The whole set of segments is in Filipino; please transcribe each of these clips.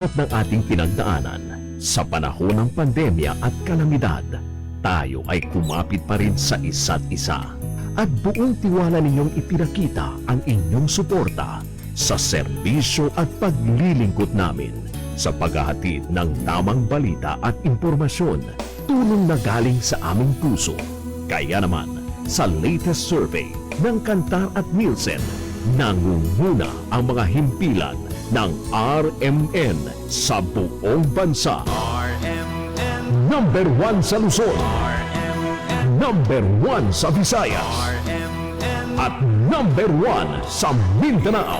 ng ating pinagdaanan sa panahon ng pandemya at kalamidad, tayo ay kumapit pa rin sa isa't isa at buong tiwala ninyong ipinakita ang inyong suporta sa serbisyo at paglilingkod namin sa paghahatid ng tamang balita at impormasyon, tulong na galing sa aming puso. Kaya naman, sa latest survey ng Kantar at Nielsen, nangunguna ang mga himpilan ng RMN sa buong bansa. RMN, Number 1 sa Luzon, RMN, number 1 sa Visayas, RMN, at number 1 sa Mindanao.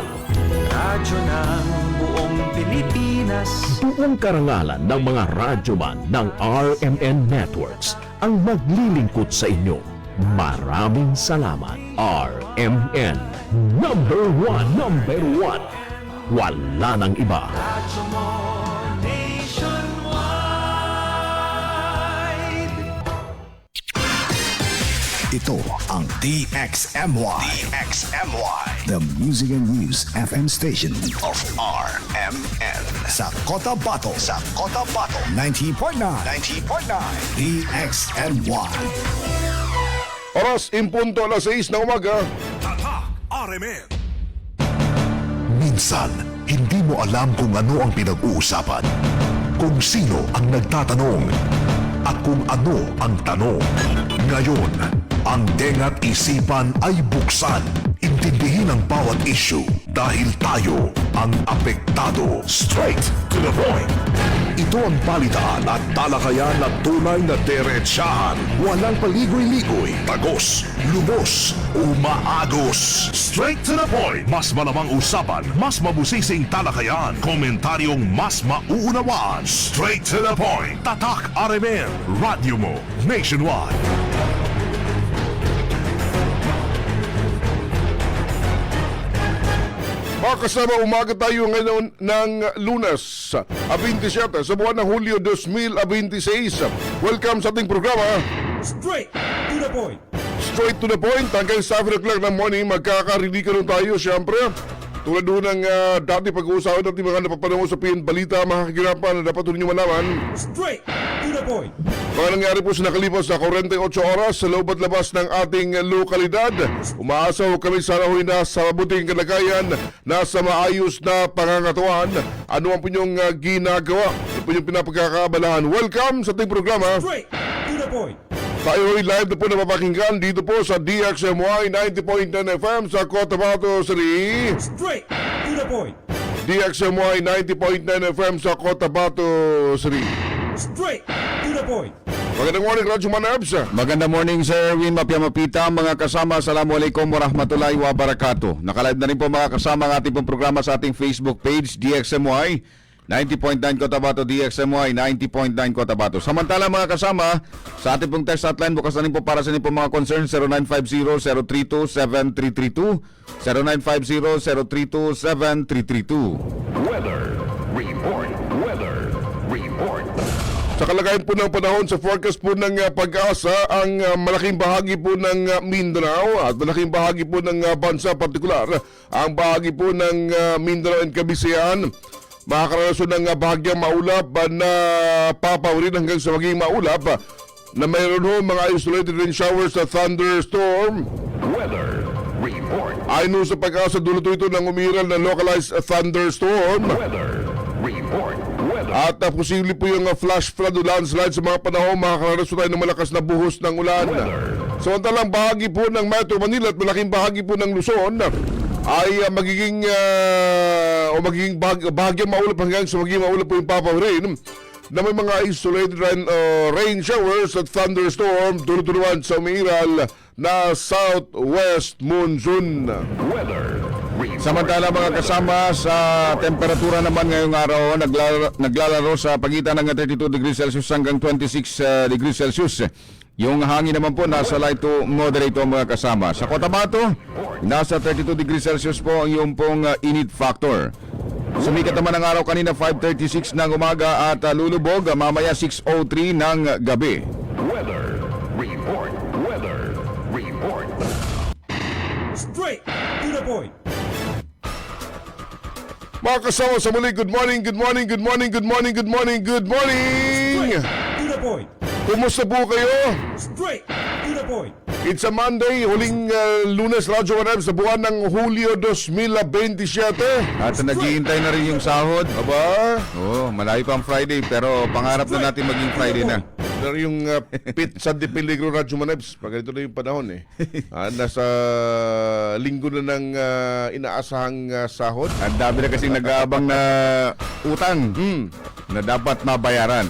radyo ng buong Pilipinas. Buong karangalan ng mga radyoman ng RMN Networks ang maglilingkod sa inyo. Maraming salamat, RMN. Number 1, number 1. Wala nang iba. Radyo mo nationwide. Ito ang DXMY. The Music and News FM station of RMN. Sa Cotabato. 90.9. DXMY. Oras, impunto alas 6 na umaga. Tatak RMN. Minsan, hindi mo alam kung ano ang pinag-uusapan, kung sino ang nagtatanong, at kung ano ang tanong. Ngayon, ang tenga't isipan ay buksan. Intindihin ang bawat issue dahil tayo ang apektado. Straight to the point. Ito ang balitaan at talakayan na tunay na diretsahan. Walang paligoy-ligoy, tagos, lubos, umaagos. Straight to the point. Mas malamang usapan, mas mabusising talakayan, komentaryong mas mauunawaan. Straight to the point. Tatak RMN. Radyo mo nationwide. Mga kasama, umaga tayo ngayon ng Lunes, 27 sa buwan ng Hulyo 2026. Welcome sa ating programa. Straight to the point. Straight to the point, hanggang 7 o'clock ng morning, magkakarili ka rin tayo, siyempre. Tulad doon ng dati pag-uusapan natin mga napapanahon sa PN Balita, mga kagirapan na dapat doon nyo malaman. Straight to the point. Mga nangyari po sa nakalipas na 48 oras sa loob at labas ng ating lokalidad. Umaasa ho kami sana ho'y nasa mabuting kalagayan, nasa maayos na pangangatuan. Ano ang pinyong ginagawa? Ano po yung pinapagkakabalahan? Welcome sa ating programa. Straight to the point. Tayo ho'y live na po napapakinggan dito po sa DXMY 90.9 FM sa Cotabato City. Straight to the point. DXMY 90.9 FM sa Cotabato City. Straight to the point. Magandang morning, Radyo Manabs. Magandang morning, Sir Erwin Mapiamapita. Mga kasama, Assalamualaikum warahmatullahi wabarakatuh. Nakalive na rin po mga kasama ang ating pong programa sa ating Facebook page, DXMY 90.9 Cotabato, DXMY 90.9 Cotabato. Samantala mga kasama, sa ating pong text hotline, bukas na rin po para sa inyong pong mga concerns, 0950-032-7332, 0950-032-7332. Weather report. Sa kalagayan po ng panahon sa forecast po ng Pag-asa, ang malaking bahagi po ng Mindanao at malaking bahagi po ng bansa, partikular ang bahagi po ng Mindanao and Cavite, makakaranasan ng bahagyang maulap na papawin hanggang sa maging maulap na mayroon ho mga isolated rain showers sa thunderstorm. Weather report. Ayon ho sa Pag-asa, dulot ito ng umiral na localized thunderstorm. Weather report. At posible po yung flash flood o landslide sa mga panahon, makakaranasan tayo ng malakas na buhos ng ulan. Samantalang bahagi po ng Metro Manila at malaking bahagi po ng Luzon ay magiging bahagyang maulap hanggang sa magiging maulap po yung Papa Rain na may mga isolated rain showers at thunderstorm dulot-duluan sa umiiral na southwest monsoon. Weather report. Samantala mga kasama, sa temperatura naman ngayong araw, naglalaro sa pagitan ng 32 degrees Celsius hanggang 26 degrees Celsius. Yung hangin naman po nasa light to moderate po mga kasama. Sa Cotabato, nasa 32 degrees Celsius po ang yung pong init factor. Sumikat naman ang araw kanina 5:36 ng umaga at lulubog mamaya 6:03 ng gabi. Weather report. Straight to the point. mga kasama sa muli, good morning, good morning, good morning, good morning, good morning, good morning! To the point. Kumusta po kayo? Straight to the point. It's a Monday, huling Lunes, Radyo 1M sa buwan ng Hulyo 2027. At naghihintay na rin yung sahod. Aba, Oo, malayo pa ang Friday, pero pangarap na natin maging Friday na. na yung Pit San de Peligro Radyo Manebs. Pag ganito na yung panahon nasa linggo na ng inaasahang sahod. Ang dami na kasing nag-aabang na utang na dapat mabayaran.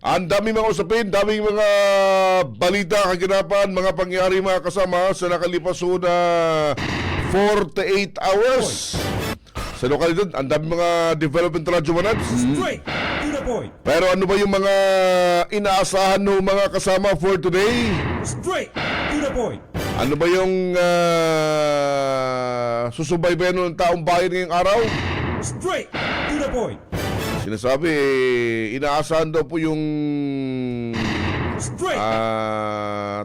Ang daming mga usapin, daming mga balita, kaganapan, mga pangyari mga kasama sa nakalipas na 48 hours. Sa lokalidad, ang daming mga development Radyo Manebs. Straight to the point. Pero ano ba yung mga inaasahan ng mga kasama for today? Straight to the point. Ano ba yung susubaybayan ng taong bayan ngayong araw? Straight to the point. Sinasabi, inaasahan daw po yung Straight.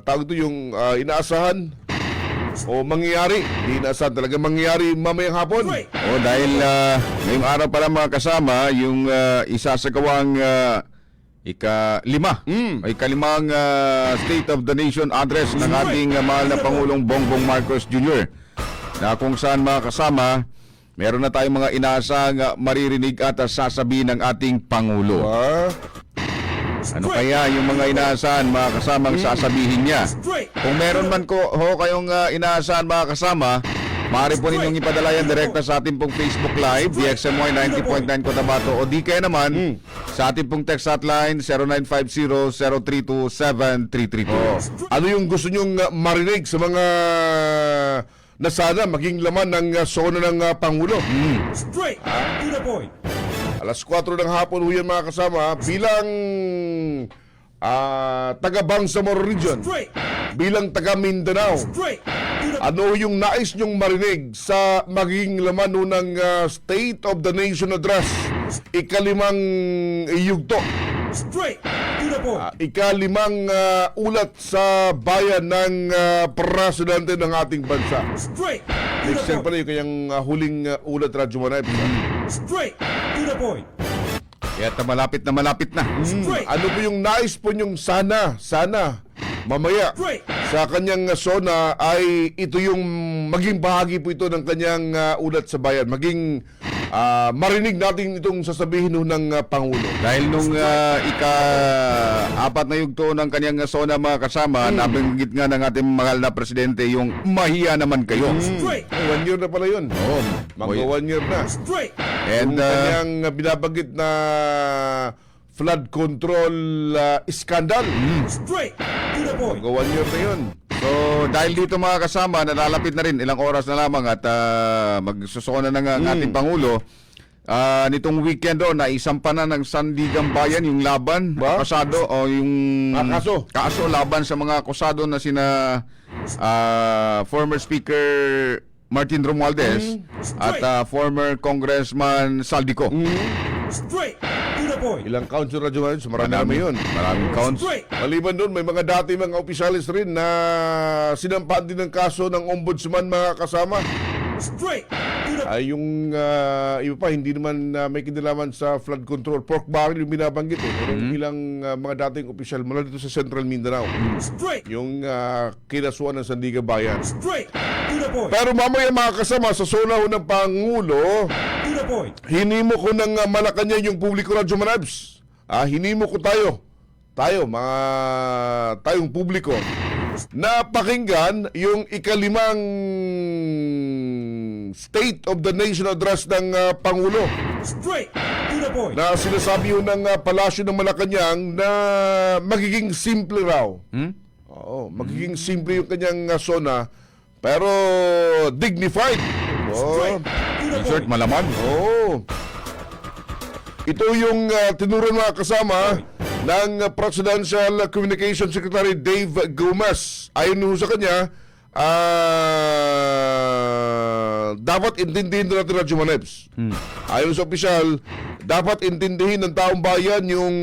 tawag ito yung inaasahan o mangyayari. Di inaasahan talaga mangyayari mamayang hapon. Straight. O dahil ngayong araw pala mga kasama, yung isasagawang ikalimang State of the Nation address ng ating mahal na Pangulong Bongbong Marcos Jr. Na kung saan mga kasama, meron na tayong mga inaasahang maririnig at sasabihin ng ating Pangulo. Ano kaya yung mga inaasahan mga kasamang sasabihin niya? Straight. Kung meron man kayong inaasahan mga kasama, maaari po ninyong ipadala yan direkta sa ating pong Facebook Live, DXMY 90.9 Cotabato, o di kaya naman sa ating pong text hotline 0950-032-7332. Ano yung gusto nyong marinig sa mga na sana maging laman ng sona ng Pangulo? Straight to the point. Alas 4 ng hapon ho yan mga kasama bilang taga Bangsamoro Region, Straight. bilang taga Mindanao. Straight to the Ano yung nais nyong marinig sa magiging laman ho ng State of the Nation Address? Ikalimang yugto. Straight to the point. Ikalimang ulat sa bayan ng presidente ng ating bansa. Straight to Next the year pala yung kanyang huling ulat, Radyo Manay. Straight to the point. Kaya malapit na malapit na. Straight. Ano po yung nais po nyong sana mamaya Straight. sa kanyang sona ay ito yung maging bahagi po ito ng kanyang ulat sa bayan. Maging marinig natin itong sasabihin ng Pangulo. Dahil nung ika-apat na yugto ng kanyang sona mga kasama, nabanggit nga ng ating mahal na presidente yung mahiya naman kayo. Straight. 1 year na pala yun. Oo. Mga 1 year na. Straight. And Yung kanyang binabanggit na flood control scandal. Straight to the point. Mga 1 year na yun. so dahil dito mga kasama, nalalapit na rin ilang oras na lamang at magsusuna na nga ang ating Pangulo. Nitong weekend naisampa na ng Sandigang Bayan yung laban, Ba? akusado o yung Kaso laban sa mga akusado na sina former Speaker Martin Romualdez at former Congressman Saldico. Straight to the point. Ilang counts yung Radyo Manay? Marami yun. Maraming counts. Straight. Maliban doon, may mga dati mga opisyalis rin na sinampahan din ng kaso ng ombudsman mga kasama. Straight to the Ay yung iba pa, hindi naman may kinalaman sa flood control. Pork barrel yung binabanggit Pero ilang mga dating opisyal mula dito sa Central Mindanao. straight. Yung kinasuan ng Sandigan Bayan. Straight to the point. Pero mamaya mga kasama sa sona ng Pangulo, To the point. hinimo ko ng Malacanang yung publiko Radyo Manabs. Hinimo ko tayong publiko na pakinggan yung ikalimang State of the Nation Address ng Pangulo Straight to the point. na sinasabi yun ng Palasyo ng Malacanang na magiging simple raw. Oo, magiging simple yung kanyang sona pero dignified. Straight to the In short, point. malaman. Oo. Ito yung tinuran mga kasama ng Presidential Communication Secretary Dave Gomez. Ayon ho sa kanya, dapat intindihin na natin Radyo Manebs. Ayon sa opisyal, dapat intindihin ng taong bayan yung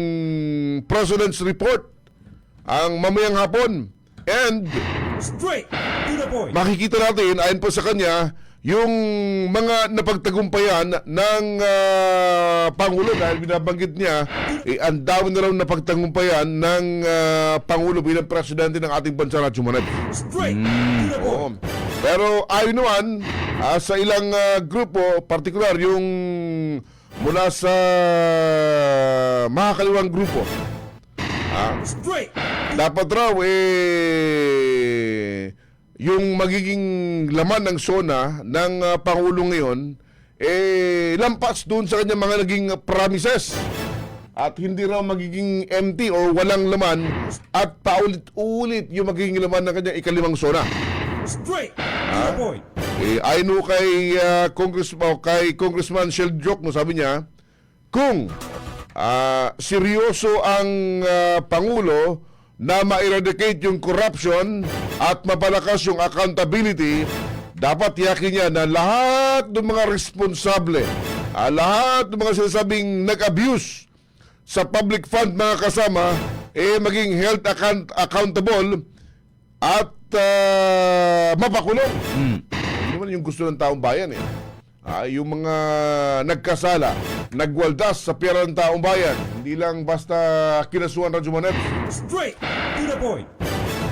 President's Report ang mamayang hapon. And Straight to the point. makikita natin, ayon po sa kanya, yung mga napagtagumpayan ng Pangulo dahil binabanggit niya ang dami na raw napagtagumpayan ng Pangulo bilang presidente ng ating bansa na Jumanep. Straight to the Oo. point. Pero ayon naman sa ilang grupo, partikular yung mula sa makakaliwang grupo, Straight. dapat raw yung magiging laman ng SONA ng Pangulo ngayon lampas doon sa kanyang mga naging promises at hindi raw magiging empty or walang laman at paulit-ulit yung magiging laman ng kanyang ikalimang SONA. Straight to the point. Ayon kay Congressman Shell Joke, no, sabi niya, kung seryoso ang Pangulo na ma-eradicate yung corruption at mapalakas yung accountability, dapat yakin niya na lahat ng mga responsable, lahat ng mga sinasabing nag-abuse sa public fund mga kasama, maging held accountable at mapakulong. Hindi naman yung gusto ng taong bayan yung mga nagkasala, nagwaldas sa pera ng taong bayan, hindi lang basta kinasuhan Radyo Manep. Straight to the point.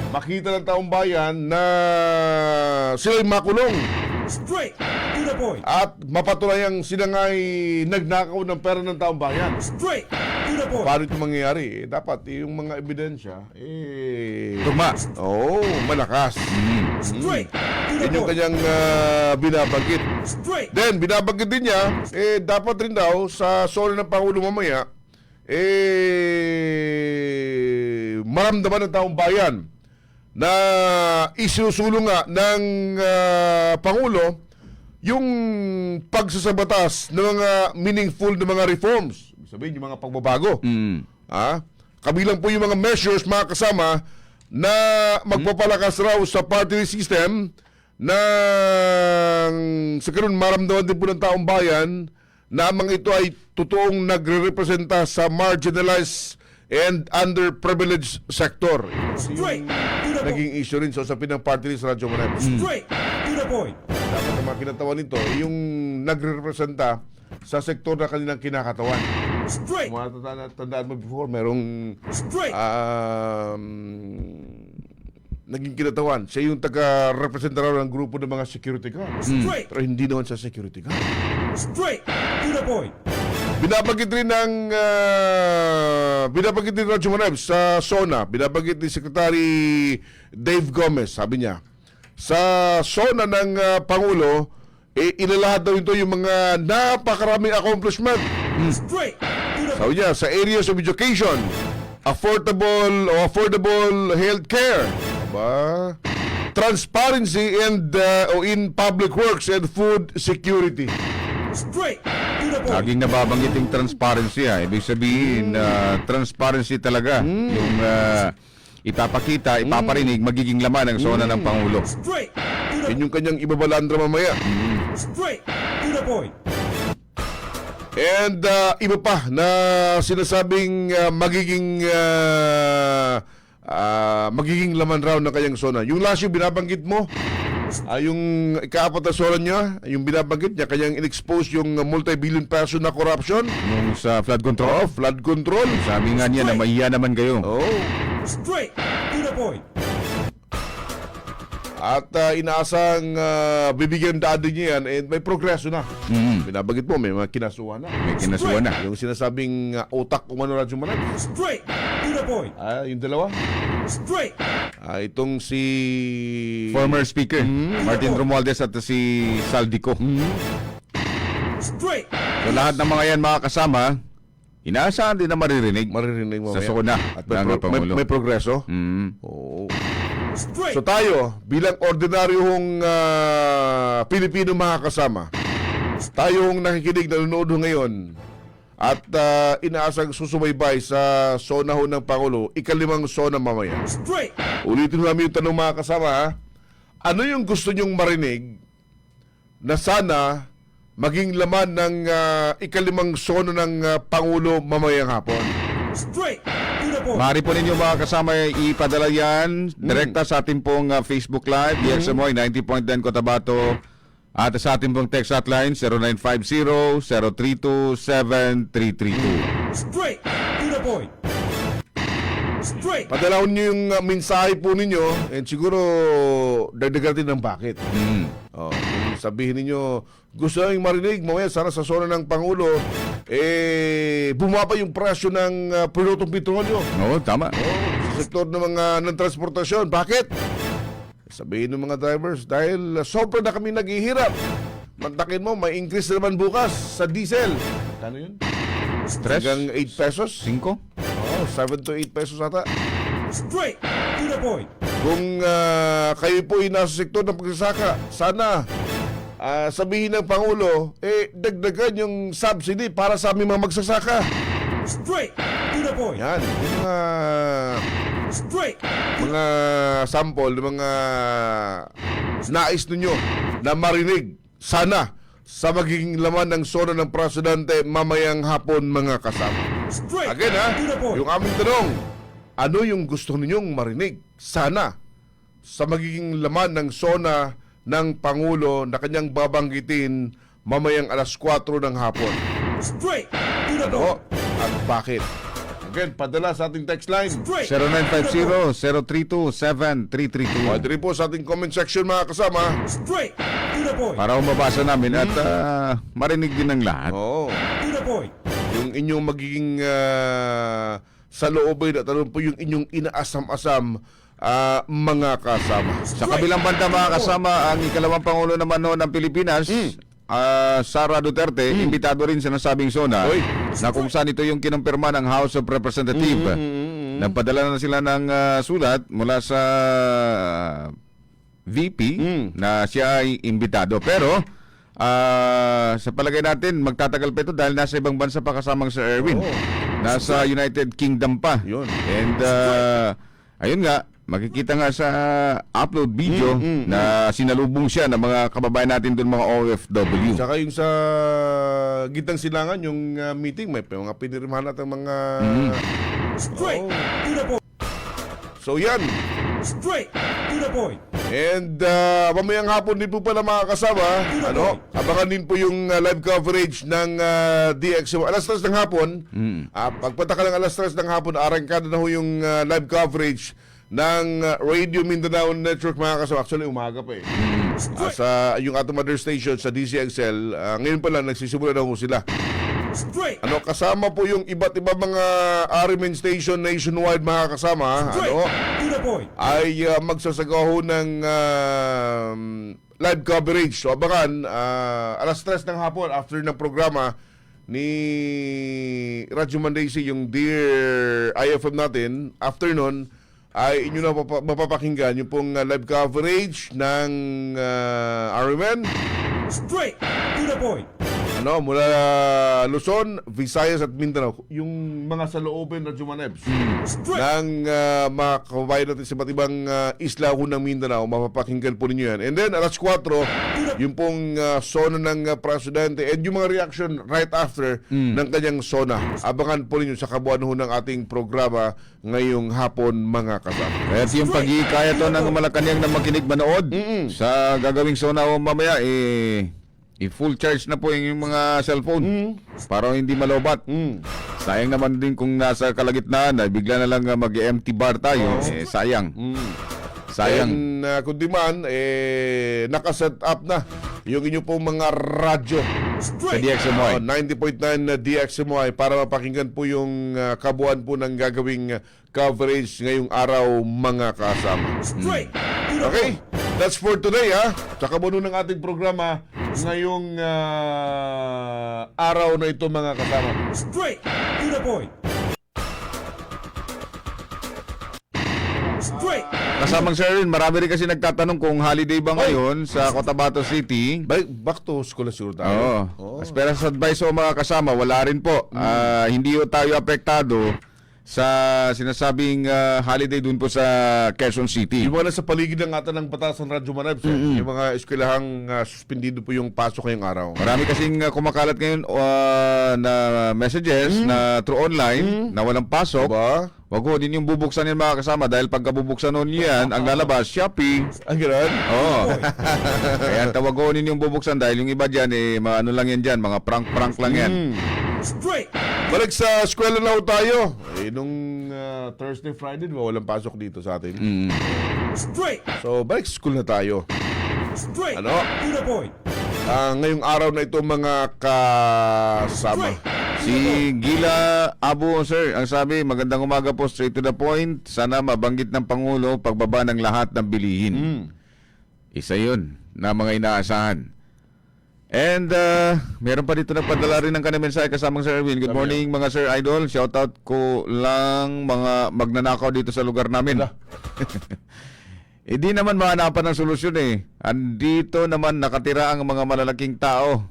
Makita ng taong bayan na sila'y makulong Straight to the point. at mapatunayang sila nga'y nagnakaw ng pera ng taong bayan. Straight to the point. Paano ito mangyayari? Dapat yung mga ebidensya, Tugma. malakas. Straight to the Yan yung point. kanyang binabanggit. Straight. Then, binabanggit din niya, dapat rin daw sa SONA ng Pangulo mamaya, maramdaman ng taong bayan na isinusulong nga ng Pangulo yung pagsasabatas ng mga meaningful na mga reforms. Ibig sabihin, yung mga pagbabago. Kabilang po yung mga measures, mga kasama, na magpapalakas raw sa party system na sa ganun maramdaman din po ng taong bayan na ang mga ito ay totoong nagre-representa sa marginalized and underprivileged sector. Straight to the point. Naging issue rin sa usapin ng party list Radyo Manep. Straight to the point. Dapat ang mga kinatawan nito yung nagre-representa sa sektor na kanilang kinakatawan. Straight. Tandaan mo before, merong Straight. naging kinatawan. Siya yung taga-representa raw ng grupo ng mga security guards. Straight. Pero hindi naman sa security guard. Straight to the point. Binabanggit rin Radyo Manep sa SONA, binabanggit ni Secretary Dave Gomez, sabi niya, sa SONA ng Pangulo, inalahat daw ito yung mga napakaraming accomplishment. Straight to the Sabi niya, sa areas of education, affordable health care, transparency and in public works and food security. Straight to the point. Laging nababanggit yung transparency. Ibig sabihin, transparency talaga. Yung ipapakita, ipaparinig, magiging laman ng SONA ng Pangulo. Straight to the Yun yung kanyang ibabalandra mamaya. Straight to the point. And iba pa na sinasabing magiging laman raw ng kanyang SONA. Yung last yung binabanggit mo, yung ikaapat na SONA niya, yung binabanggit niya, kanyang in-expose yung multi-billion peso na corruption. Yung sa flood control. Flood control. Sabi nga niya na mahiya naman kayo. Straight to the point. At inaasang bibigyan daan din niya yan, may progreso na. Binabanggit mo, may mga kinasuhan na. May kinasuhan na. Yung sinasabing utak umano Radyo Manep. Straight to the point. Yung dalawa. Straight. Itong si Former Speaker, Martin Romualdez at si Saldico. Straight. So lahat ng mga yan, mga kasama, inaasahan din na maririnig maririnig mo sa mamaya. SONA At ng Pangulo. may progreso. Mm. Oo. Straight. So tayo, bilang ordinaryong Pilipino mga kasama, tayong nakikinig, nanonood ngayon, at inaasang susubaybay sa SONA ho ng Pangulo, ikalimang SONA mamaya. Straight. Ulitin namin yung tanong mga kasama, ano yung gusto nyong marinig na sana maging laman ng ikalimang SONA ng Pangulo mamayang hapon? Straight to the point. Maaari po ninyo mga kasama ipadala yan direkta sa ating pong Facebook Live, DXMOY 90.9 Cotabato At sa ating pong text hotline, 0950-032-7332. Straight to the point. Straight. Padalawin nyo yung mensahe po ninyo and siguro dagdagan din ng bakit. Oh, kung sabihin ninyo, gusto nyo marinig, mamaya sana sa zona ng Pangulo, bumaba yung presyo ng produktong petrolyo. Oo, tama. Sa sektor ng mga ng transportasyon. Bakit? Sabihin ng mga drivers, dahil sobra na kami naghihirap. Mantakin mo, may increase na naman bukas sa diesel. Kano yun? Stress? Hanggang 8 pesos? 5? Oh, 7 to 8 pesos ata. Straight to the point. Kung kayo po ay nasa sektor ng pagsasaka, sana sabihin ng Pangulo, dagdagan yung subsidy para sa aming mga magsasaka. Straight to the point. Yan, yung Straight. mga sample, yung mga nais ninyo na marinig, sana sa magiging laman ng zona ng presidente mamayang hapon, mga kasama. Straight Again to the point. yung aming tanong, ano yung gusto ninyong marinig? Sana sa magiging laman ng zona ng Pangulo na kanyang babanggitin mamayang alas 4 ng hapon. Straight to the Ano? point. At bakit? Again, padala sa ating text line. Straight. 0950-032-7332. Pwede rin po sa ating comment section, mga kasama. Straight to the point. Para mabasa namin at marinig din ng lahat. Oo. To the point. Yung inyong magiging saloobin at ano po yung inyong inaasam-asam, mga kasama. Sa kabilang banda, mga kasama, ang ikalawang Pangulo naman noon ng Pilipinas, Sara Duterte, imbitado rin sa nasabing zona Oy. na kung saan ito yung kinumpirma ng House of Representatives. Nagpadala na sila ng sulat mula sa VP na siya ay imbitado. Pero sa palagay natin, magtatagal pa ito dahil nasa ibang bansa pa kasamang Sir Erwin. Nasa United Kingdom pa. Yun. And ayun nga, makikita nga sa upload video na sinalubong siya ng mga kababayan natin doon, mga OFW. Tsaka yung sa gitang silangan, yung meeting, may mga pinirmahan natin mga... Straight Oh. to the point. So yan. Straight to the point. And mamayang hapon din po pala, mga kasama, abangan din po yung live coverage ng DXMY. Alas 3 ng hapon, pagpunta ka ng alas 3 ng hapon, arangkada na ho yung live coverage ng Radio Mindanao Network, mga kasama. Actually, umaga pa sa yung ating mother station sa DCXL, ngayon pa lang nagsisimula na ho sila. Straight. Kasama po yung iba't iba mga RMN station nationwide, mga kasama. Straight to the point. Ay magsasagawa ho ng live coverage. So abangan, alas 3 ng hapon after ng programa ni Radyo Mandaisi, yung Dear IFM natin, after nun ay inyo na mapapakinggan yung pong live coverage ng RMN Straight to the point. mula Luzon, Visayas at Mindanao, yung mga saloobin na Jumanebs Straight. ng mga kababayan natin sa iba't ibang isla ho ng Mindanao, mapapakinggan po ninyo yan. And then alas 4, yung pong zona ng presidente and yung mga reaction right after ng kanyang zona. Abangan po ninyo sa kabuuan ho ng ating programa ngayong hapon, mga kasama. At yung pag-iikaya to ng Malacanang na makinig manood sa gagawing zona o mamaya, i-full charge na po yung mga cellphone para hindi malobat. Sayang naman din kung nasa kalagitnaan na bigla na lang mag-empty bar tayo. Sayang. Sayang. And kung di man, nakaset up na yung inyo pong mga radyo Sa DXMY. 90.9 DXMY para mapakinggan po yung kabuuan po ng gagawing coverage ngayong araw, mga kasama. Straight to the Okay, point. that's for today, ha. Sa kabuuan ng ating programa ngayong araw na ito, mga kasama. Straight to the point. Straight. Kasamang Sir Erwin, marami rin kasi nagtatanong kung holiday ba ngayon sa Cotabato City. Back to school na siguro tayo. Oo. Pero sa advice o mga kasama, wala rin po. Hindi po tayo apektado sa sinasabing holiday dun po sa Quezon City. Yung mga nasa paligid ng ata ng batas ng Radyo Manabs, yung mga eskwelahang suspendido po yung pasok ngayong araw. Marami kasing kumakalat ngayon na messages na through online na walang pasok. Diba? Wag ko din yung bubuksan yan mga kasama dahil pagka bubuksan nun yan, ang lalabas, Shopee. Ang gano'n? Oo. Kaya tawag ko din yung bubuksan dahil yung iba dyan, ano lang yan dyan, mga prank-prank lang yan. Straight. Balik sa eskwela na ho tayo. Nung Thursday, Friday, diba, walang pasok dito sa atin. Straight. So, balik sa school na tayo. Straight. Ano? To the point. Ngayong araw na ito mga kasama. Si Gila Abu, sir, ang sabi, magandang umaga po, straight to the point. Sana mabanggit ng Pangulo pagbaba ng lahat ng bilihin. Isa yun na mga inaasahan. And meron pa dito nagpadala rin ng kanyang mensahe kasamang Sir Erwin. Good morning mga Sir Idol. Shoutout ko lang mga magnanakaw dito sa lugar namin. Hindi naman mahanapan ng solusyon eh. Andito naman nakatira ang mga malalaking tao.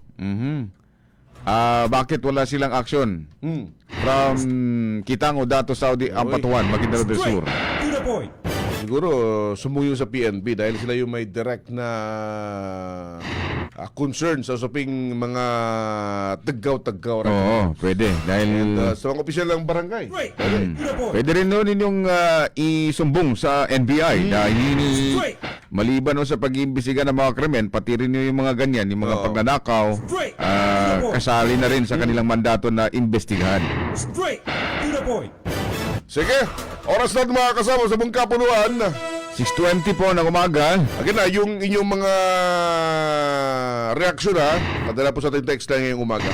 Bakit wala silang aksyon? From Kitango, Dato, Saudi, Ampatuan, Maguindanao del Sur. To the point. Siguro sumuyo sa PNP dahil sila yung may direct na concern sa usaping mga taggaw-taggaw. Oo, pwede. Dahil Sa mga opisyal ng barangay. Straight. To the point. pwede rin nun yung isumbong sa NBI dahil maliban no sa pag-iimbestiga ng mga krimen, pati rin yung mga ganyan, yung mga pagnanakaw, Straight. kasali na rin sa kanilang mandato na imbestigahan. Straight. To the point. Sige, oras na mga kasama sa buong kapuluan. 6:20 po ng umaga. Again na, yung inyong mga reaksyon ha, padala po sa ating text lang ngayong umaga.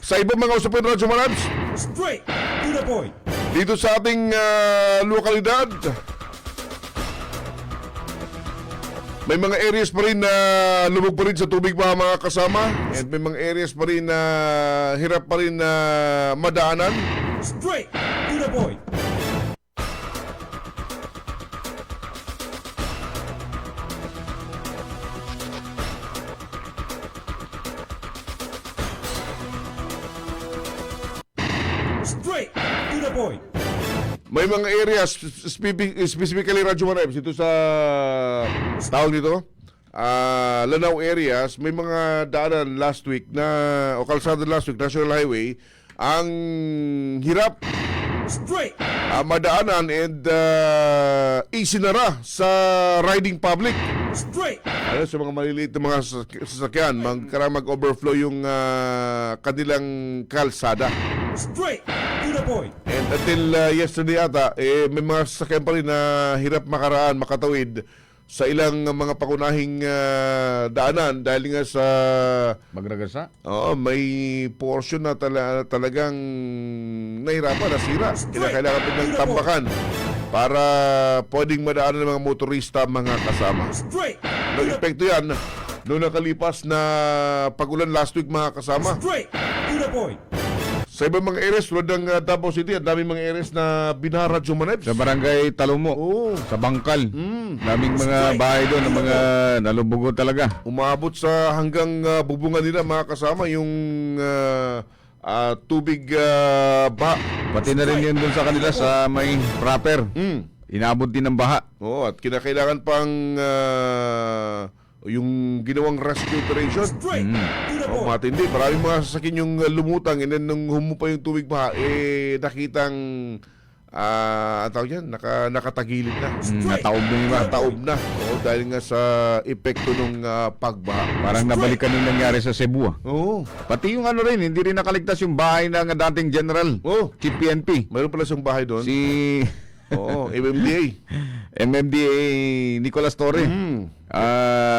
Sa ibang mga usapin, Radyo Manabs, Straight. To the point. dito sa ating lokalidad, may mga areas pa rin na lubog pa rin sa tubig mga kasama. And may mga areas pa rin na hirap pa rin na madaanan. Straight. To the point. Straight. To the point. May mga areas, specifically Radyo Manabs, dito sa tawag dito, Lanao areas, may mga daanan last week na, o kalsada last week, National Highway, ang hirap Straight. madaanan and isinara sa riding public. Straight. Sa mga maliliit na mga sasakyan, mag-overflow yung kanilang kalsada. Straight. To the point. And until yesterday ata, may mga sasakyan pa rin na hirap makaraan, makatawid sa ilang mga pakunahing daanan dahil nga sa Magragasa? may portion na talagang nahirapan, nasira. Kailangan din ng tambakan para pwedeng madaanan ng mga motorista, mga kasama. Straight. No epekto yan noong nakalipas na pagulan last week mga kasama. Straight. To the point. Sa ibang mga areas, tulad ng Davao City, at daming mga areas na binara Jumanebs. Sa barangay Talomo, Oo. sa Bangkal. Daming mga bahay doon na mga nalubugo talaga. Umabot sa hanggang bubungan nila mga kasama yung tubig ba. Pati na rin yun doon sa kanila sa may proper. Inabot din ng baha. Oo, at kinakailangan pang yung ginawang rescue operation. Straight. To the point. Matindi. Maraming mga sasakyan yung lumutang and then nung humupa yung tubig baha, nakitang ang tawag yan, nakatagilid na. Nataob na yung iba. Nataob na. Oo, dahil nga sa epekto ng pagbaha. Parang nabalikan yung nangyari sa Cebu. Oo. Pati yung ano rin, hindi rin nakaligtas yung bahay ng dating general. Oo. Chief PNP. Mayroon pala siyang bahay doon. Si Oo, MMDA. MMDA Nicolas Torre.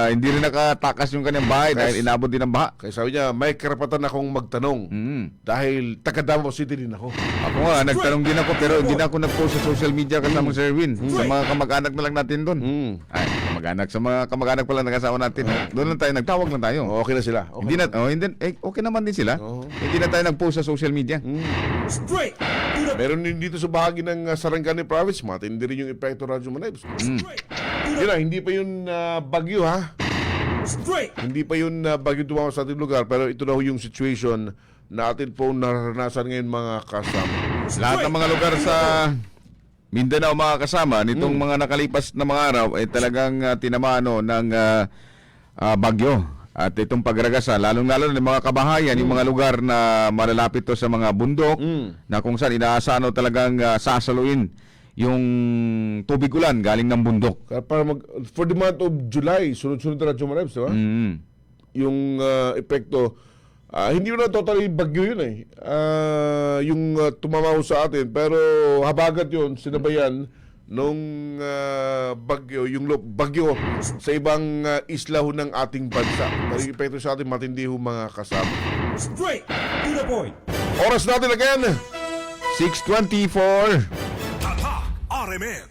Hindi rin nakatakas yung kanyang bahay dahil inabot din ng baha. Kaya sabi niya, may karapatan akong magtanong dahil taga Davao City din ako. Ako nga, nagtanong din ako pero hindi na ako nag-post sa social media kasama Sir Erwin. Sa mga kamag-anak na lang natin doon. Ay, sa mga kamag-anak pala na kasama natin. Doon lang tayo, nagtawag lang tayo. Okay na sila. Okay. Okay naman din sila. Hindi na tayo nag-post sa social media. Straight. To the Meron din dito sa bahagi ng Sarangani Province, matindi rin yung epekto ng Radyo Manabs. straight. Yun na, hindi pa yun bagyo ha. Straight. Hindi pa yun bagyo tumawag sa ating lugar, pero ito na ho yung situation na atin po naranasan ngayon mga kasama. Lahat ng mga lugar sa Mindanao mga kasama nitong mga nakalipas na mga araw ay talagang tinamaan ng bagyo. At itong pagragasa, lalong-lalo ng mga kabahayan, yung mga lugar na malalapit to sa mga bundok, na kung saan inaasahan talagang sasaluin yung tubig ulan galing ng bundok. Kaya para for the month of July, sunod-sunod na Radyo Manebs, di ba? Yung epekto, hindi mo na totally bagyo yun eh. Yung tumamaw sa atin, pero habagat yun, sinabayan nung bagyo, bagyo sa ibang isla ho ng ating bansa. Naging epekto sa atin, matindi ho mga kasama. Straight to the point. Oras natin again! 6:24. Tatak RMN.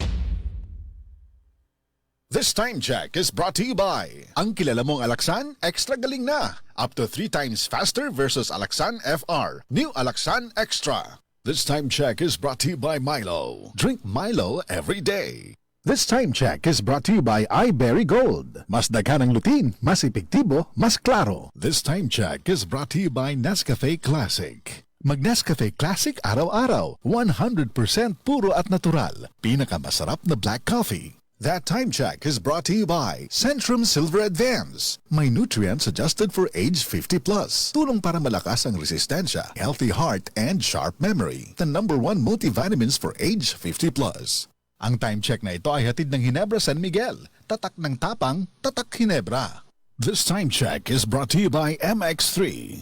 This time check is brought to you by ang kilala mong Alaxan, extra galing na. Up to 3 times faster versus Alaxan FR. New Alaxan Extra. This time check is brought to you by Milo. Drink Milo every day. This time check is brought to you by iBerry Gold. Mas daghan ang lutin, mas epektibo, mas klaro. This time check is brought to you by Nescafe Classic. Mag-Nescafe Classic araw-araw. 100% puro at natural. Pinakamasarap na black coffee. That time check is brought to you by Centrum Silver Advance. May nutrients adjusted for age 50 plus. Tulong para malakas ang resistensya, healthy heart, and sharp memory. The #1 multivitamins for age 50 plus. Ang time check na ito ay hatid ng Ginebra San Miguel. Tatak ng tapang, tatak Ginebra. This time check is brought to you by MX3.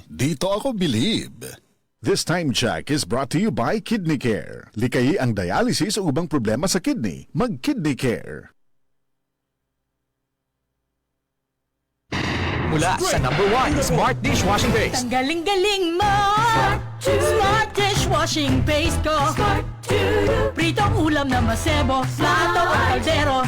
Dito ako believe. This time check is brought to you by Kidney Care. Likayi ang dialysis o ubang problema sa kidney. Mag-Kidney Care. Mula sa #1 Smart Dishwashing Paste. Ang galing-galing mo! Smart dishwashing paste ko. Pritong ulam na masebo, plato o kaldero.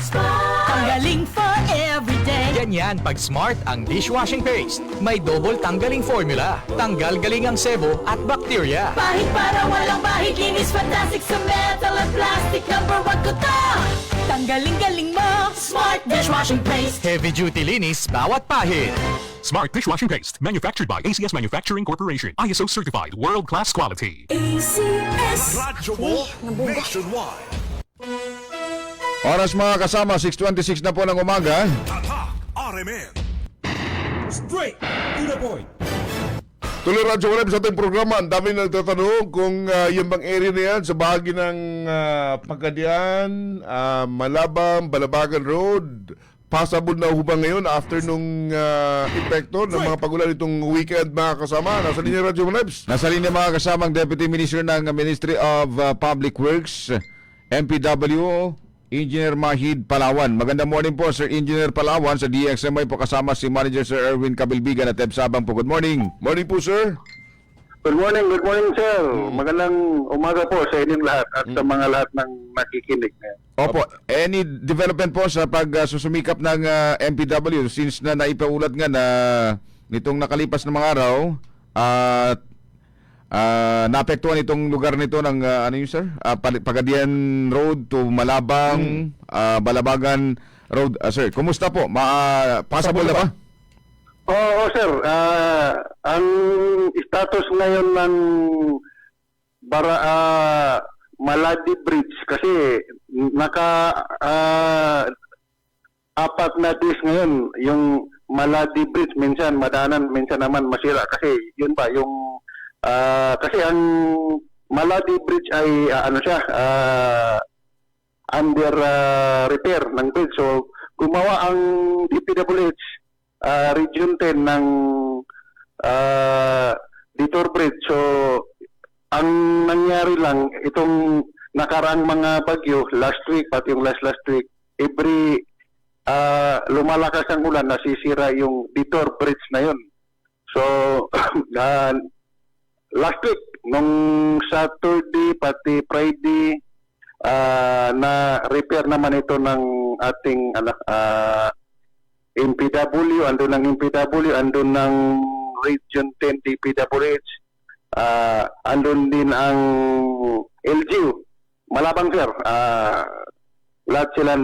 Tanggaling for everyday. Ganyan pag Smart ang dishwashing paste. May double tanggaling formula. Tanggal galing ang sebo at bakterya. Bahid para walang bahid, linis fantastic sa metal at plastic. #1 ko to! Tanggaling-galing mo! Smart dishwashing paste. Heavy duty linis bawat pahid. Smart Dishwashing Paste. Manufactured by ACS Manufacturing Corporation. ISO certified. World-class quality. ACS. Radyo mo nationwide. Oras mga kasama, 6:26 na po ng umaga. Tatak RMN. Straight to the point. Tuloy Radyo Manebs sa ating programa. Ang dami nagtatanong kung yung bang area na yan sa bahagi ng Pagadian, Malabang, Balabagan Road, possible na ho ba ngayon after nung epekto ng mga pagulan itong weekend mga kasama? Nasa linya Radyo Manebs. Nasa linya mga kasamang Deputy Minister ng Ministry of Public Works, MPW, Engineer Mahid Palawan. Magandang morning po, Sir Engineer Palawan. Sa DXMI po kasama si Manager Sir Erwin Cabilbigan at Eb Sabang po. Good morning. Morning po, sir. Good morning, sir. Magandang umaga po sa inyong lahat at sa mga lahat ng nakikinig. Opo, any development po sa pagsusumikap ng MPW since na naipaulat nga na nitong nakalipas na mga araw at naapektuhan itong lugar nito ng ano yun sir? Pagadian Road to Malabang, Balabagan Road. Sir, kumusta po? Possible na ba? Oo, sir. Ang status ngayon ng Maladi Bridge kasi apat na days ngayon yung Maladi Bridge minsan madanan, minsan naman masira kasi yun ba yung kasi ang Maladi Bridge ay under repair ng bridge. So gumawa ang DPWH Region 10 ng Detour Bridge. So ang nangyari lang itong nakaraang mga bagyo last week pati yung last week, every lumalakas ang ulan, nasisira yung Detour Bridge na yun. So last week nung Saturday pati Friday na repair naman ito ng ating MPW, andun ng MPW, andun ng Region 10 DPWH, andun din ang LGU, Malabang sir, lahat sila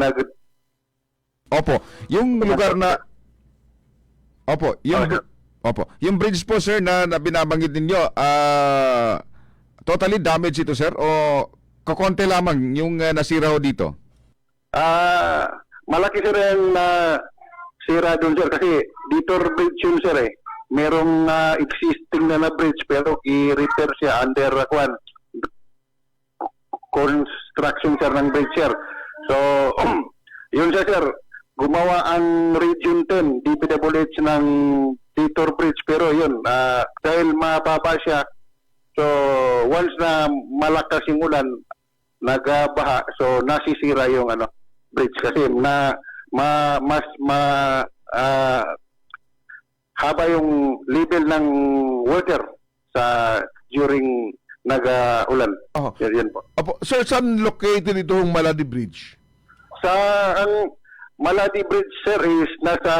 Opo, yung lugar na yung bridge po sir na binabanggit ninyo, totally damaged ito sir o kakonte lamang yung nasira ho dito? Malaki sir yung sira doon sir kasi dito bridge yun sir eh. Merong existing na bridge pero i-repair siya under construction sir ng bridge sir. So yun siya sir, gumawa ang Region 10 DPWH ng Detour Bridge pero yun dahil mababa siya. So once na malakas yung ulan, nagabaha, so nasisira yung bridge kasi haba yung level ng water sa during nag-ulan. Oh. Yan po. Apo, sir, saan located itong Maladi Bridge? Sa ang Maladi Bridge sir is nasa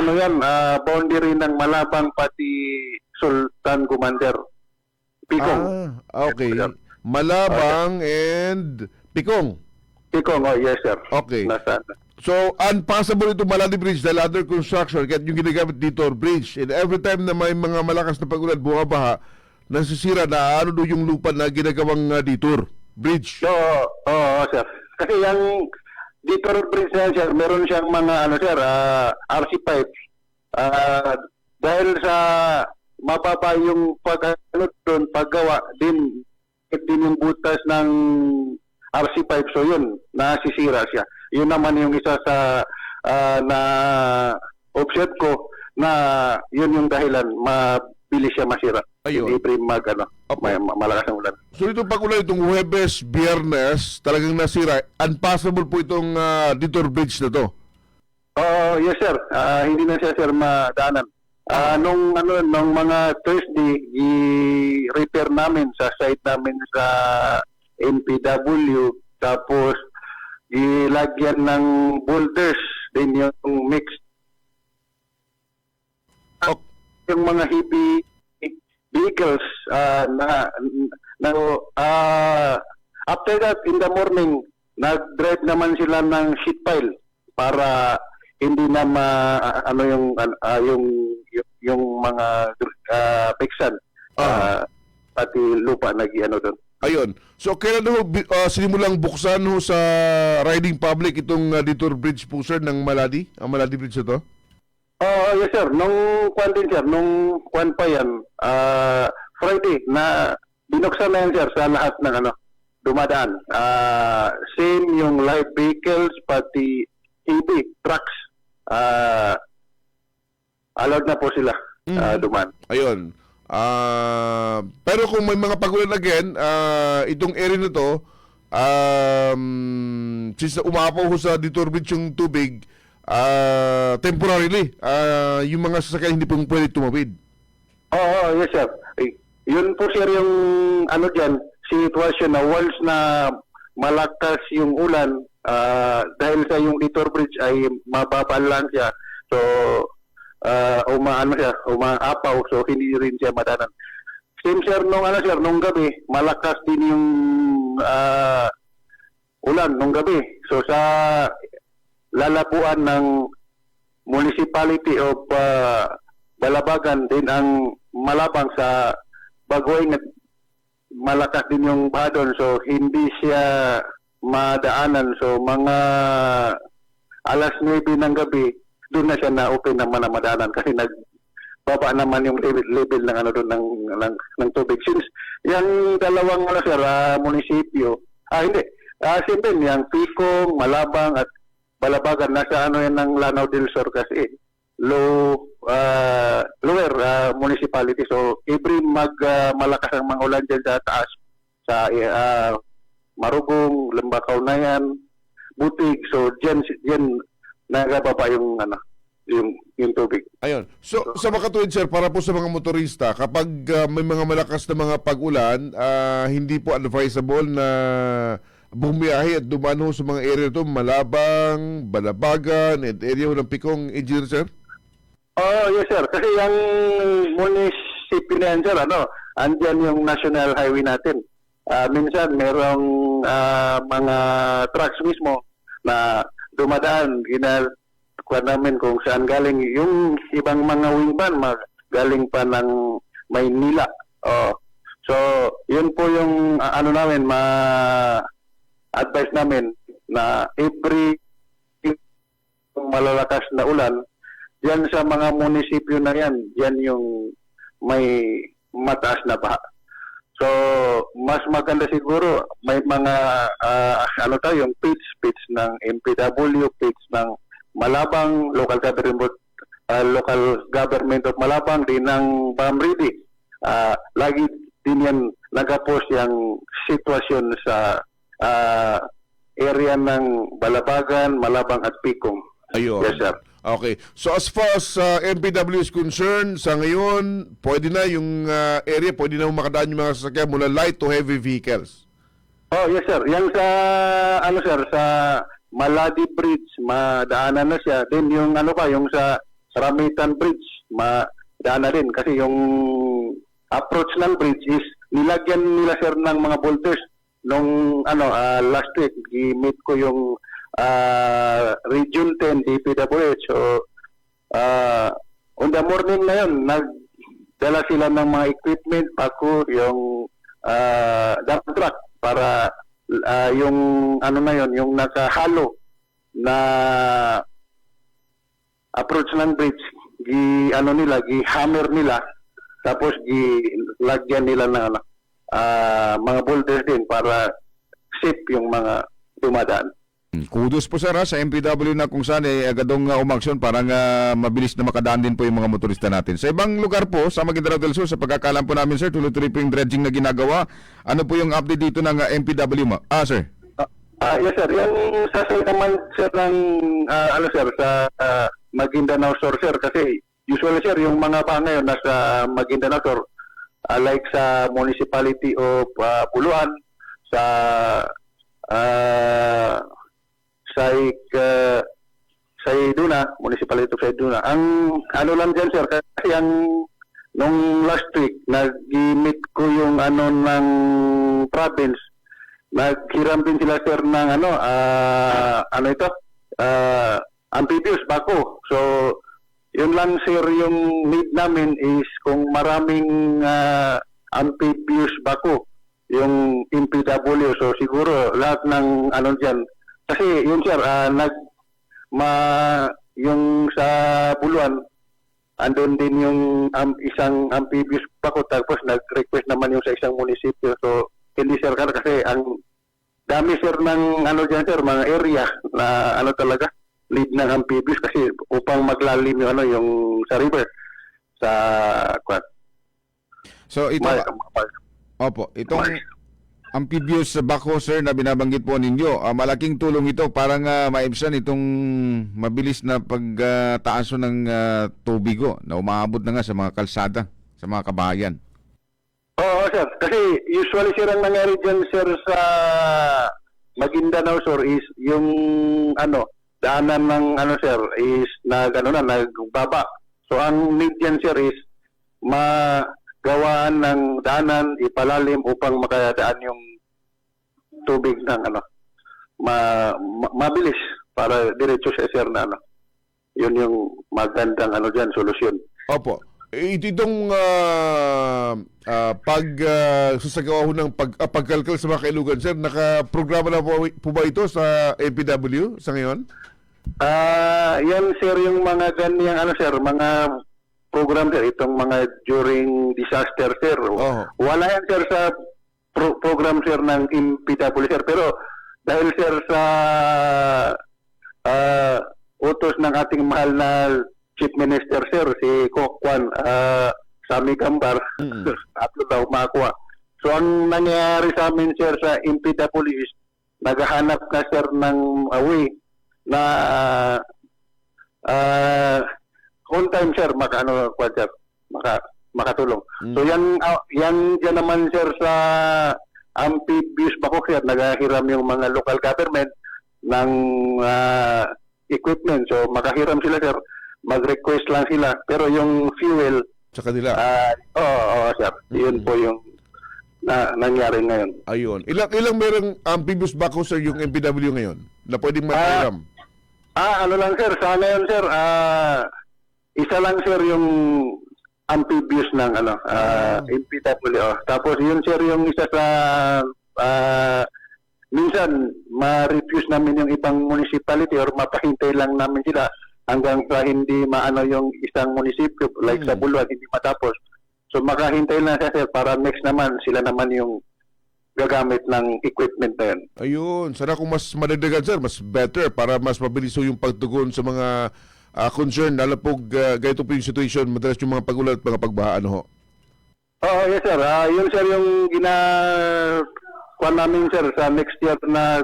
boundary ng Malabang pati Sultan Commander. Pikong. Okay. Malabang and Pikong. Pikong, oh yes sir. Okay. Nasa So, unpassable ito Maladi Bridge dahil under construction, kaya yung ginagamit dito bridge. And every time na may mga malakas na pag-ulan, bumabaha, nasisira na doon yung lupa na ginagawang detour bridge. So, sir. Kasi yung detour bridge na yan, sir, meron siyang mga RC pipes. Dahil sa mababa yung paggawa, din yung butas ng RC pipe. So yun, nasisira siya. Yun naman yung isa sa na observe ko na yun yung dahilan mabilis siya masira. Ayun. Hindi malakas ang ulan. So itong pag-ulan, itong Huwebes, Biyernes, talagang nasira. Unpassable po itong detour bridge na to. Yes sir. Hindi na siya sir madaanan. Nung mga Thursday, i-repair namin sa site namin sa NPW, tapos ilagyan ng boulders din yung mixed. Yung mga heavy vehicles after that in the morning nag-drive naman sila ng sheet pile para hindi na yung mga peksan pati lupa doon. Ayun. So, kailan sinimulang buksan sa riding public itong detour bridge po, sir, ng Maladi? Ang Maladi Bridge na to? Yes, sir. Nung kwan pa yan, Friday, na binuksan na yan, sir, sa lahat ng dumadaan. Same yung light vehicles, pati heavy trucks. Allowed na po sila dumaan. Ayun. Pero kung may mga pag-ulan again, itong area na to, since umapaw sa detour bridge yung tubig, temporarily, yung mga sasakyan hindi pong pwede tumawid. Yes sir. Yun po sir yung dyan, sitwasyon na once na malakas yung ulan, dahil sa yung detour bridge ay mababa lang siya. So, umaapaw, so hindi rin siya madanan. Same sir, nung gabi, malakas din yung ulan nung gabi. So sa lalabuan ng municipality of Balabagan din ang Malabang sa Bagoy, malakas din yung baha doon. So hindi siya madaanan. So mga alas 9 ng gabi, doon na siya na-open naman na madaanan kasi nagbaba naman yung level ng doon ng tubig. Since yung dalawang munisipyo, simple yung Pikong, Malabang at Balabagan, nasa yan ng Lanao del Sur kasi lower municipality. So every malakas ang mga ulan dyan sa taas, sa Marugong, Lambakaw na yan, Butig, so dyan nagababa yung tubig. Ayun. So sa makatuwid, sir, para po sa mga motorista, kapag may mga malakas na mga pag-ulan, hindi po advisable na bumiyahe at dumaan sa mga area to, Malabang, Balabagan, and area ng Pikong, engineer, sir? Yes sir. Kasi yung municipio na yan, sir, andyan yung national highway natin. Minsan merong mga trucks mismo na dumadaan, kuha namin kung saan galing. Yung ibang mga wingman galing pa ng Maynila. So, yun po yung namin, ma-advise namin na every malalakas na ulan, yan sa mga munisipyo na yan yung may mataas na baha. So, mas maganda siguro may mga yung page ng MPW, page ng Malabang, local government of Malabang, din ng Bamridi. Lagi din yan nag-post yung sitwasyon sa area ng Balabagan, Malabang at Picong. Ayun. Yes, sir. Okay. So as far as MPW is concerned, sa ngayon, pwede na yung area, pwede na makadaan yung mga sasakyan mula light to heavy vehicles. Oh, yes, sir. Yan sa, sa Maladi Bridge, madaanan na siya. Then yung yung sa Ramitan Bridge, madaanan din. Kasi yung approach ng bridge is nilagyan nila, sir, ng mga bolters. Nung last week, i-meet ko yung Region 10 DPWH. So on the morning na yun, nagdala sila ng mga equipment, pako, yung dump truck para yung yung nakahalo na approach ng bridge, gi-hammer nila, tapos gilagyan nila ng mga boulders din para safe yung mga dumadaan. Kudos po sir sa MPW na kung saan agadong umaksyon para mabilis na makadaan din po yung mga motorista natin. Sa ibang lugar po sa Maguindanao del Sur, sa pagkakalam po namin sir, tuloy-tuloy po yung dredging na ginagawa. Ano po yung update dito ng MPW sir? Yes sir, yung sasay naman sir ng sa Maguindanao Sur sir, kasi usually sir yung mga ngayon nasa Maguindanao Sur, like sa municipality of Buluan, sa Sayduna, municipality of Sayduna. Ang lang dyan sir, kasi nung last week, nag-meet ko yung ng province, naghiram din sila sir ng amphibious bako. So, yun lang sir yung need namin is kung maraming amphibious bako yung MPW. So, siguro lahat ng dyan. Kasi yun sir, yung sa Buluan, andun din yung isang amphibious bako, tapos nag-request naman yung sa isang munisipyo. So, hindi sir kasi ang dami sir ng dyan sir, mga area na talaga lead ng amphibious kasi upang maglalim yung yung sa river sa So ito itong amphibious bako sir na binabanggit po ninyo, malaking tulong ito para maibsan itong mabilis na pagtaas ng tubig na umaabot na nga sa mga kalsada, sa mga kabahayan. Oo sir, kasi usually sir ang nangyari dyan sir sa Maguindanao Sur is yung daanan ng sir is nagbaba. So ang need dyan sir is magawaan ng daanan ipalalim upang makadaan yung tubig ng mabilis para diretso sa sir na yun yung magandang dyan solusyon. Opo. Itong susagawa ho ng pagkalkal sa mga kailugan, sir, nakaprograma na po ba ito sa MPW sa ngayon? Yan sir, yung mga ganyang sir, mga program sir, itong mga during disaster sir. Wala yan sir sa program sir ng MPW sir, pero dahil sir sa utos ng ating mahal na Chief Minister sir, si Kokwan Sami Gambar, tatlo daw makuha. So ang nangyari sa amin sir sa MPW is naghahanap na sir ng way na on time sir makatulong. So yan dyan naman sir sa amphibious bako sir, naghahiram yung mga local government ng equipment. So makahiram sila sir, mag-request lang sila, pero yung fuel sa kanila. Sir. Yun po yung nangyari ngayon. Ayun. Ilang merong amphibious bako sir yung MPW ngayon na pwedeng makahiram? Lang sir, sa ngayon sir, isa lang sir yung amphibious ng MPW. Tapos yun sir yung isa sa minsan ma-refuse namin yung ibang municipality or mapahintay lang namin sila hanggang sa hindi maano yung isang munisipyo like sa Buluan hindi matapos. So makahintay lang siya sir para next naman sila naman yung gagamit ng equipment na yun. Ayun, sana kung mas madagdagan sir, mas better para mas mabilis yung pagtugon sa mga concern, lalo po ganito po yung situation, madalas yung mga pagulat at mga pagbahaan ho. Oo, yes sir. Yun sir yung kuha namin sir sa next year na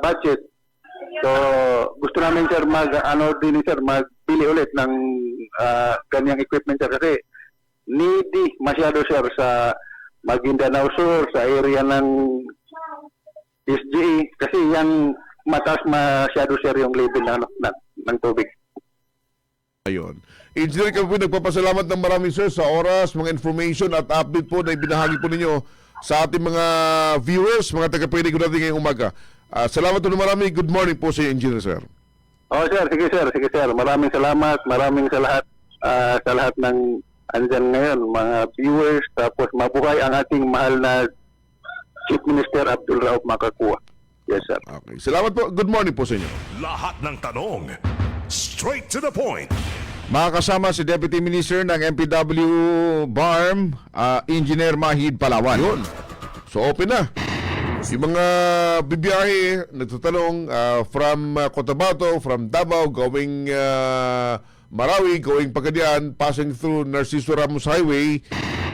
budget. So gusto namin sir magbili ulit ng ganyang equipment sir kasi needy masyado sir sa Maguindanao Sur, sa area ng SGE kasi yan mataas masyado sir yung level ng tubig. Ayun. Engineer, kami po nagpapasalamat ng maraming sir sa oras, mga information at update po na ibinahagi po ninyo sa ating mga viewers, mga tagapakinig ko natin ngayong umaga. Salamat po na marami. Good morning po sa iyo, Engineer, sir. Oh, sir. Sige, sir. Maraming salamat. Maraming sa lahat ng andyan ngayon, mga viewers. Tapos mabuhay ang ating mahal na Chief Minister Abdul Rauf Makakua. Yes, sir. Okay. Salamat po. Good morning po sa inyo. Lahat ng tanong, straight to the point. Makakasama si Deputy Minister ng MPW BARM, Engineer Mahid Palawan. Yun. So, open na. Yung mga bibiyahe, nagtatanong from Cotabato, from Davao, going Marawi, going Pagadian, passing through Narciso Ramos Highway,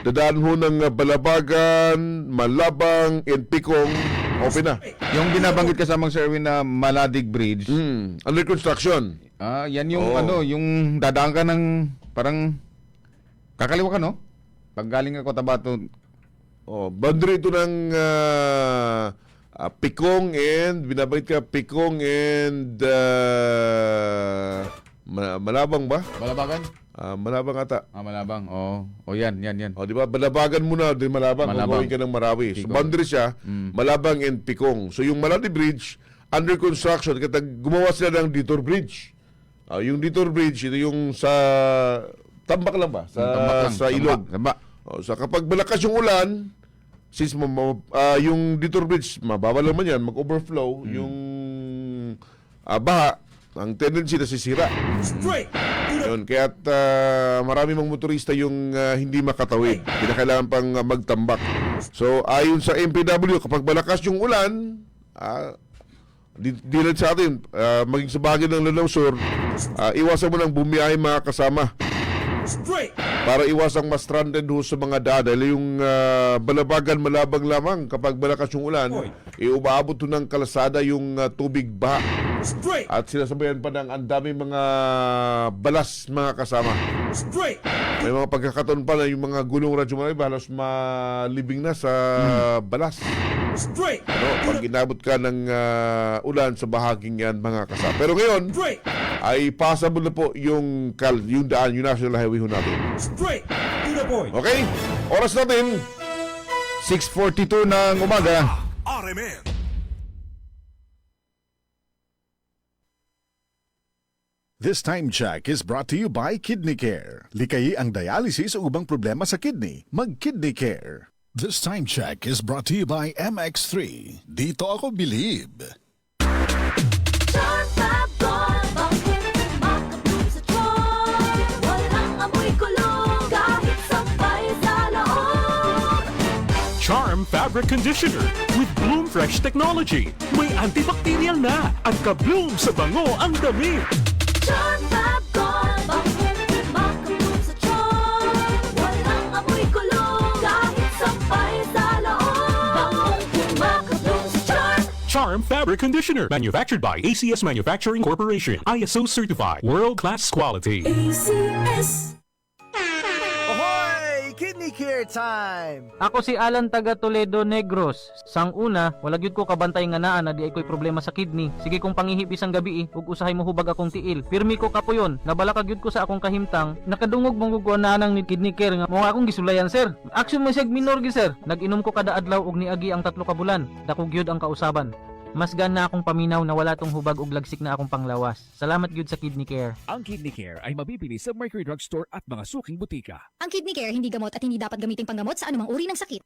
dadaan ho ng Balabagan, Malabang, and Picong, open na. Yung binabanggit kasamang Sir Erwin na Maladig Bridge. Under construction. Yan yung yung dadaan ka ng parang kakaliwa ka, no? Pag galing ka Cotabato. Boundary ito ng Picong and binabanggit ka Picong and Malabang ba? Balabagan? Malabang ata. Malabang. Yan. Di ba? Balabagan muna, din Malabang. Kung ka ng Marawi. So, boundary siya, Malabang and Picong. So, yung Maladi Bridge, under construction, gumawa sila ng Detour Bridge. Yung Detour Bridge, ito yung sa Tambak lang ba? Sa Ilog. So, kapag malakas yung ulan, since yung Detour Bridge, mababa naman yan, mag-overflow, yung baha, ang tendency na sisira. Yun, kaya't marami mga motorista yung hindi makatawid. Kinakailangan pang magtambak. So, ayon sa MPW, kapag malakas yung ulan, di lang sa atin, maging sa bahagi ng Lanao Sur, iwasan mo ng bumiyahe mga kasama. Para iwasang ma-stranded ho sa mga daan. Dahil yung Balabagan, Malabang lamang, kapag malakas yung ulan, umaabot ho ng kalasada yung tubig baha. At sinasabayan pa ng ang daming mga balas mga kasama. May mga pagkakataon pa na yung mga gulong radyo marami halos malibing na sa balas. Pag inabot ka ng ulan sa bahaging yan mga kasama. Pero ngayon ay passable na po yung daan, yung National Highway ho natin. Straight to the point. Okay? Oras natin 6:42 ng umaga. RMN. This time check is brought to you by Kidney Care. Likayi ang dialysis o ubang problema sa kidney. Mag-Kidney Care. This time check is brought to you by MX3. Dito ako believe. Charm Fabric Conditioner with Bloom Fresh Technology. May antibacterial na at ka-bloom sa bango ang damit. Charm Fab Gold, bakit makabloom sa charm? Walang amoy kulong, kahit sampay sa loob. Makabloom sa charm. Charm Fabric Conditioner, manufactured by ACS Manufacturing Corporation. ISO certified, world-class quality. ACS. Kidney Care time! Ako si Alan taga Toledo Negros. Sang una, wala gyud ko kabantay nga naa na di ay ko'y problema sa kidney. Sige kong pangihip isang gabi ug usahay mo hubag akong tiil. Pirmi ko kapuyon, nabalaka gyud ko sa akong kahimtang. Nakadungog mong gugwa na nang ni Kidney Care nga mo akong gisulayan sir. Action man siya minor gi sir. Nag-inom ko kada adlaw ug niagi ang 3 ka bulan. Dako gyud ang kausaban. Mas gana akong paminaw na wala tong hubag ug lagsik na akong panglawas. Salamat gyud sa Kidney Care. Ang Kidney Care ay mabibili sa Mercury Drugstore at mga suking butika. Ang Kidney Care hindi gamot at hindi dapat gamitin panggamot sa anumang uri ng sakit.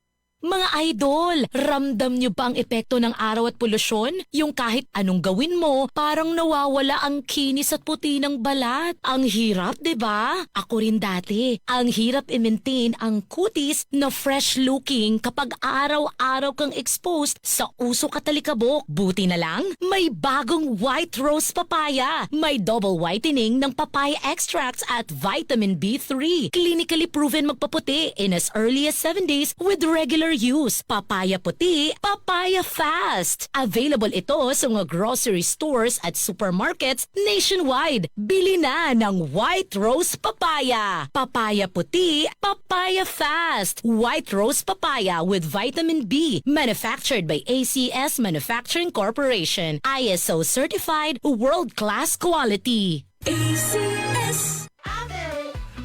Mga idol, ramdam nyo ba ang epekto ng araw at polusyon? Yung kahit anong gawin mo, parang nawawala ang kinis at puti ng balat. Ang hirap, 'di ba? Ako rin dati. Ang hirap i-maintain ang kutis na fresh looking kapag araw-araw kang exposed sa usok at talikabok. Buti na lang, may bagong White Rose Papaya. May double whitening ng papaya extracts at vitamin B3. Clinically proven magpaputi in as early as 7 days with regular use. Papaya puti, papaya fast. Available ito sa mga grocery stores at supermarkets nationwide. Bili na ng White Rose Papaya. Papaya puti, papaya fast. White Rose Papaya with vitamin B. Manufactured by ACS Manufacturing Corporation. ISO certified, world-class quality. ACS.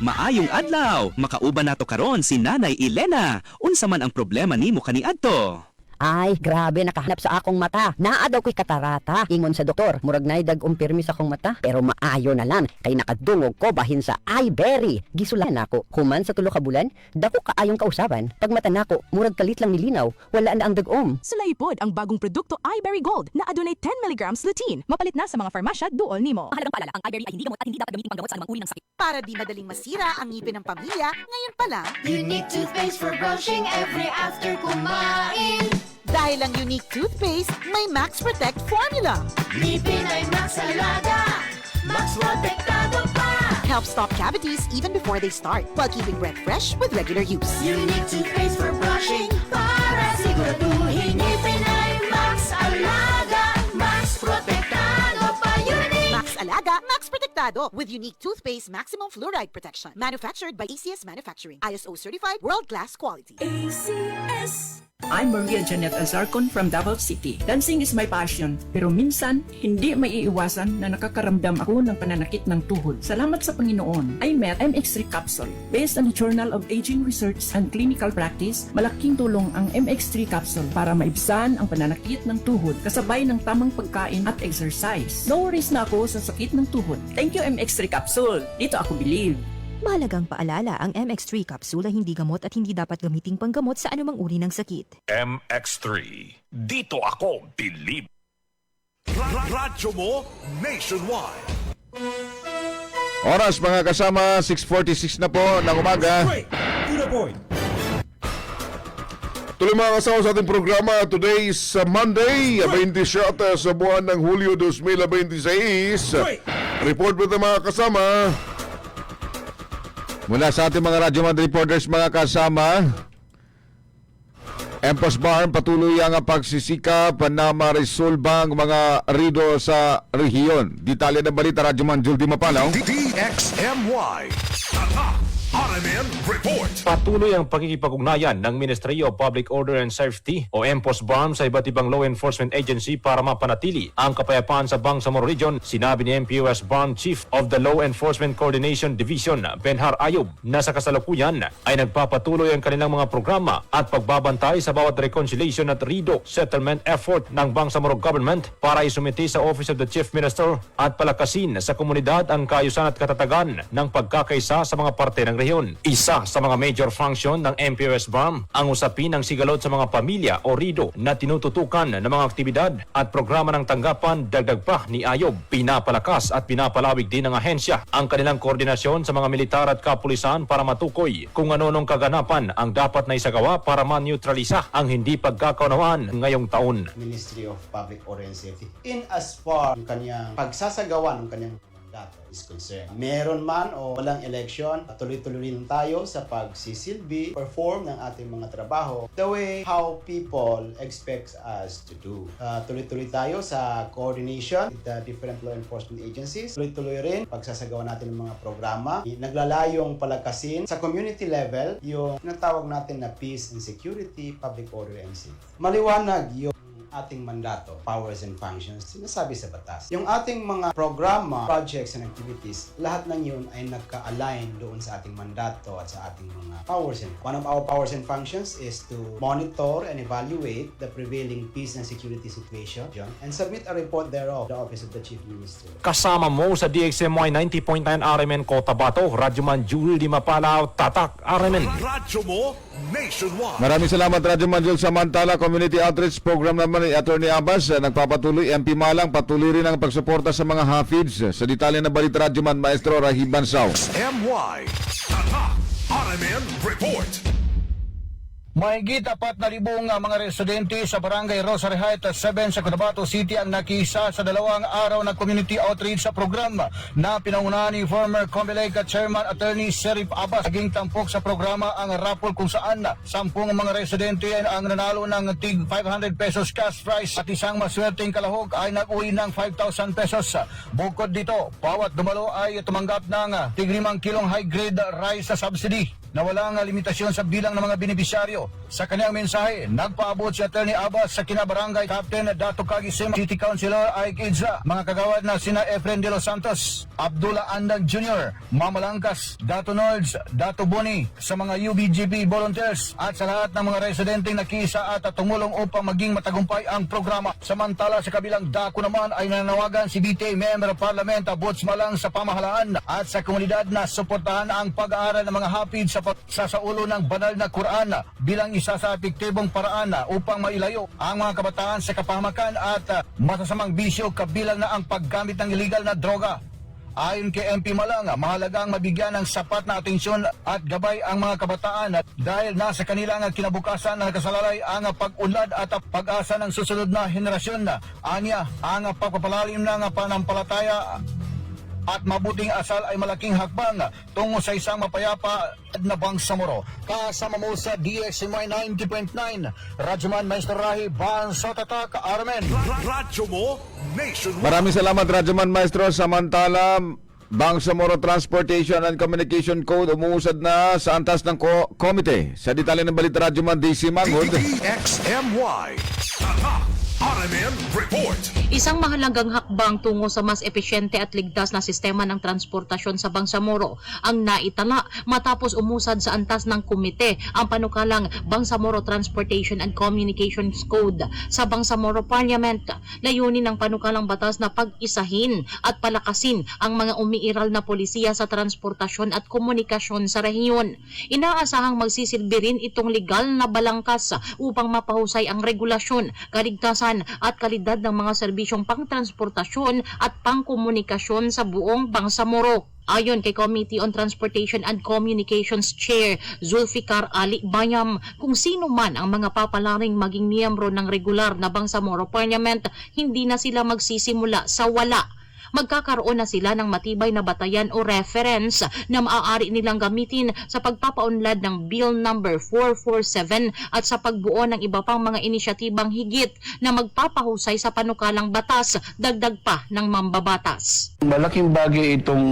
Maayong adlaw, makauban nato karon si Nanay Elena. Unsa man ang problema nimo kaniadto? Ay, grabe, nakahanap sa akong mata. Naa daw ko'y katarata. Ingon sa doktor, murag na'y dag-umpirmi sa akong mata. Pero maayo na lang, kay nakadungog ko bahin sa iBerry. Gisulan ako, human sa tulo ka bulan, dako kaayong kausaban. Pag mata nako, murag kalit lang nilinaw, wala na ang dagom. Sulaipod ang bagong produkto iBerry Gold na adunay 10 mg lutein. Mapalit na sa mga farmasya duol nimo. Mahalagang paalala, ang iBerry ay hindi gamot at hindi dapat gamitin panggamot sa anumang uri ng sakit. Para di madaling masira ang ngipin ng pamilya, ngayon pa lang, Unique toothpaste for brushing every after kumain. Dahil ang unique toothpaste, may Max Protect formula. Ngipin ay Max Alaga, Max Protektado pa. Helps stop cavities even before they start, while keeping breath fresh with regular use. Unique toothpaste for brushing para siguraduhin ngipin ay Max Alaga, Max Protektado pa. Unique Max Alaga, Max Protektado with unique toothpaste maximum fluoride protection. Manufactured by ACS Manufacturing. ISO certified, world-class quality. ACS. I'm Maria Janet Azarcon from Davao City. Dancing is my passion, pero minsan, hindi may iiwasan na nakakaramdam ako ng pananakit ng tuhod. Salamat sa Panginoon, I met MX3 Capsule. Based on the Journal of Aging Research and Clinical Practice, malaking tulong ang MX3 Capsule para maibsan ang pananakit ng tuhod kasabay ng tamang pagkain at exercise. No worries na ako sa sakit ng tuhod. Thank you MX3 Capsule. Dito ako believe. Mahalagang paalala, ang MX3 capsule ay hindi gamot at hindi dapat gamiting panggamot sa anumang uri ng sakit. MX3. Dito ako believe. Radyo mo nationwide. Oras mga kasama, 6:46 na po ng umaga. To the point. Tuloy mga kasama sa ating programa. Today is Monday, 27 sa buwan ng Hulyo 2026. Report with the mga kasama. Mula sa ating mga Radyo Man reporters, mga kasama, Empos Barn patuloy ang pagsisikap na maresolba ang mga rido sa rehiyon. Detalye ng balita, Radyo Man Juldi Mapalaw. DXMY. RMN Report. Patuloy ang pakikipag-ugnayan ng Ministry of Public Order and Safety o MPOS BARM sa iba't ibang law enforcement agency para mapanatili ang kapayapaan sa Bangsamoro Region. Sinabi ni MPOS BARM Chief of the Law Enforcement Coordination Division, Benhar Ayub, na sa kasalukuyan ay nagpapatuloy ang kanilang mga programa at pagbabantay sa bawat reconciliation at RIDO settlement effort ng Bangsamoro Government para isumiti sa Office of the Chief Minister at palakasin sa komunidad ang kaayusan at katatagan ng pagkakaisa sa mga parte ng rehiyon. Isa sa mga major function ng MPOS BARM ang usapin ng sigalot sa mga pamilya o RIDO na tinututukan ng mga aktibidad at programa ng tanggapan. Dagdag pa ni Ayob, pinapalakas at pinapalawig din ng ahensya ang kanilang koordinasyon sa mga militar at kapulisan para matukoy kung ano-anong kaganapan ang dapat na isagawa para man-neutralisa ang hindi pagkakaunawaan ngayong taon. Ministry of Public Order and Safety in as far yung kanyang pagsasagawa ng kanyang mandato is concerned. Meron man o walang election, tuloy-tuloy lang tayo sa pagsisilbi, perform ng ating mga trabaho the way how people expect us to do. Tuloy-tuloy tayo sa coordination with the different law enforcement agencies. Tuloy-tuloy rin pagsasagawa natin ng mga programa. Naglalayong palakasin sa community level yung tinatawag natin na peace and security, public order and safety. Maliwanag yung ating mandato, powers and functions, sinasabi sa batas. Yung ating mga programa, projects and activities, lahat ng yun ay nagka-align doon sa ating mandato at sa ating mga powers. One of our powers and functions is to monitor and evaluate the prevailing peace and security situation and submit a report thereof to the Office of the Chief Minister. Kasama mo sa DXMY 90.9 RMN Cotabato, Radyoman Jewel Di Mapalao, Tatak RMN. Radyo mo nationwide. Maraming salamat Radyo Manjul. Samantala, Community Outreach Program naman ni Attorney Abbas nagpapatuloy. MP Malang patuloy rin ang pagsuporta sa mga hafiz. Sa detalye na balita Radyo Man, Maestro Rahib Bansaw. MY Tatak RMN Report. Mahigit 4,000 mga residente sa Barangay Rosary Heights 7 sa Cotabato City ang nakisa sa 2 araw na community outreach sa programa na pinangunahan ni former Comelec Chairman Attorney Serif Abbas. Naging tampok sa programa ang raffle kung saan 10 mga residente ang nanalo ng tig 500 pesos cash prize at isang maswerteng kalahok ay nag-uwi ng 5,000 pesos. Bukod dito, bawat dumalo ay tumanggap ng tig 5 kilong high-grade rice sa subsidy na walang limitasyon sa bilang ng mga benepisyaryo. Sa kanyang mensahe, nagpaabot si Attorney Abbas sa kinabarangay Captain Dato Kagisim, City Councilor Ike Idza, mga kagawad na sina Efren de los Santos, Abdullah Andang Jr., Mama Langkas, Dato Nords, Dato Boni, sa mga UBGP volunteers at sa lahat ng mga residenteng nakisa at tumulong upang maging matagumpay ang programa. Samantala sa kabilang dako naman ay nananawagan si BTA Member of Parliament Abots Malang sa pamahalaan at sa komunidad na suportahan ang pag-aaral ng mga hapid sa pagsasaulo ng banal na Quran bilang isa sa epektibong paraan upang mailayo ang mga kabataan sa kapahamakan at masasamang bisyo kabilang na ang paggamit ng illegal na droga. Ayon kay MP Malang, mahalagang mabigyan ng sapat na atensyon at gabay ang mga kabataan dahil nasa kanilang kinabukasan na nakasalalay ang pag-unlad at pag-asa ng susunod na henerasyon. Anya, ang pagpapalalim ng panampalataya at mabuting asal ay malaking hakbang tungo sa isang mapayapa na Bangsamoro. Kasama mo sa DXMY 90.9, Radyoman Maestro Rahib Bansaw, Tatak RMN. Radyo mo nationwide. Maraming salamat Radyoman Maestro. Samantala, Bangsamoro Transportation and Communication Code umuusad na sa antas ng komite. Sa detalye ng balita Radyoman DC Mangod. DXMY Tatak RMN Report. Isang mahalagang hakbang tungo sa mas epesyente at ligtas na sistema ng transportasyon sa Bangsamoro ang naitala matapos umusad sa antas ng komite ang panukalang Bangsamoro Transportation and Communications Code sa Bangsamoro Parliament. Layunin ng panukalang batas na pag-isahin at palakasin ang mga umiiral na polisiya sa transportasyon at komunikasyon sa rehiyon. Inaasahang magsisilbi rin itong legal na balangkas upang mapahusay ang regulasyon, kaligtasan at kalidad ng mga serbisyong pangtransportasyon at pangkomunikasyon sa buong Bangsamoro. Ayon kay Committee on Transportation and Communications Chair Zulfikar Ali Bayam, kung sino man ang mga papalaring maging miyembro ng regular na Bangsamoro Parliament, hindi na sila magsisimula sa wala. Magkakaroon na sila ng matibay na batayan o reference na maaari nilang gamitin sa pagpapaunlad ng Bill number 447 at sa pagbuo ng iba pang mga inisyatibang higit na magpapahusay sa panukalang batas, dagdag pa ng mambabatas. Malaking bagay itong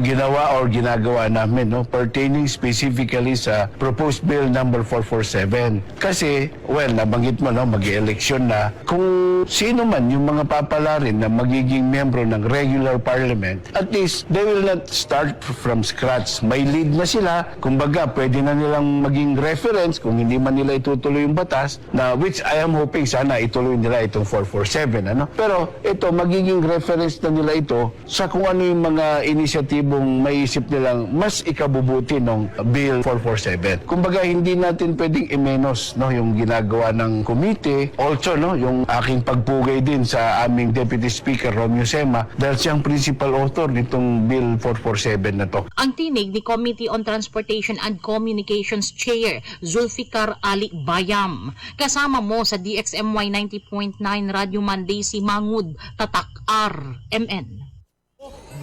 ginawa or ginagawa namin, no, pertaining specifically sa proposed Bill number 447. Kasi, well, nabanggit mo, no, mag-eleksyon na. Kung sino man yung mga papalarin na magiging miyembro ng regular parliament, at least they will not start from scratch. May lead na sila, kumbaga pwede na nilang maging reference kung hindi man nila itutuloy yung batas, na which I am hoping sana ituloy nila itong 447. Ano? Pero ito, magiging reference na nila ito sa kung ano yung mga inisyatibong maiisip nilang mas ikabubuti ng Bill 447. Kumbaga hindi natin pwedeng i-menos, no, yung ginagawa ng komite. Also, no, yung aking pagpugay din sa aming Deputy Speaker Romeo Sema dahil siyang principal author nitong Bill 447 na to. Ang tinig ni Committee on Transportation and Communications Chair Zulfikar Ali Bayam. Kasama mo sa DXMY 90.9 Radio Monday si Mangud, Tatak RMN.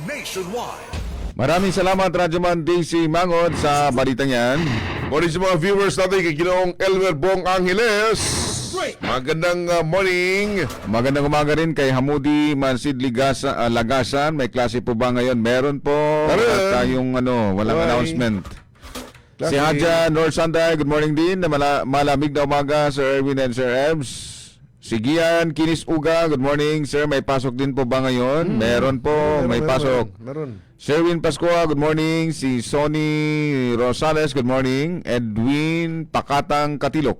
Nationwide. Maraming salamat Radyoman DC Mangod sa balitang yan. Morning sa mga viewers natin kay Ginoong Elmer Bong Angeles. Magandang morning. Magandang umaga rin kay Hamudi Mansid Lagasan. May klase po ba ngayon? Meron po. At tayong walang announcement. Klase. Si Haja Nor Sanday, good morning din. Malamig na umaga, Sir Erwin and Sir Ebs. Sigian Kinis Uga, good morning sir. May pasok din po ba ngayon? Meron po, may pasok. Meron. Sherwin Pascua, good morning. Si Sonny Rosales, good morning. Edwin Pakatang Katilok,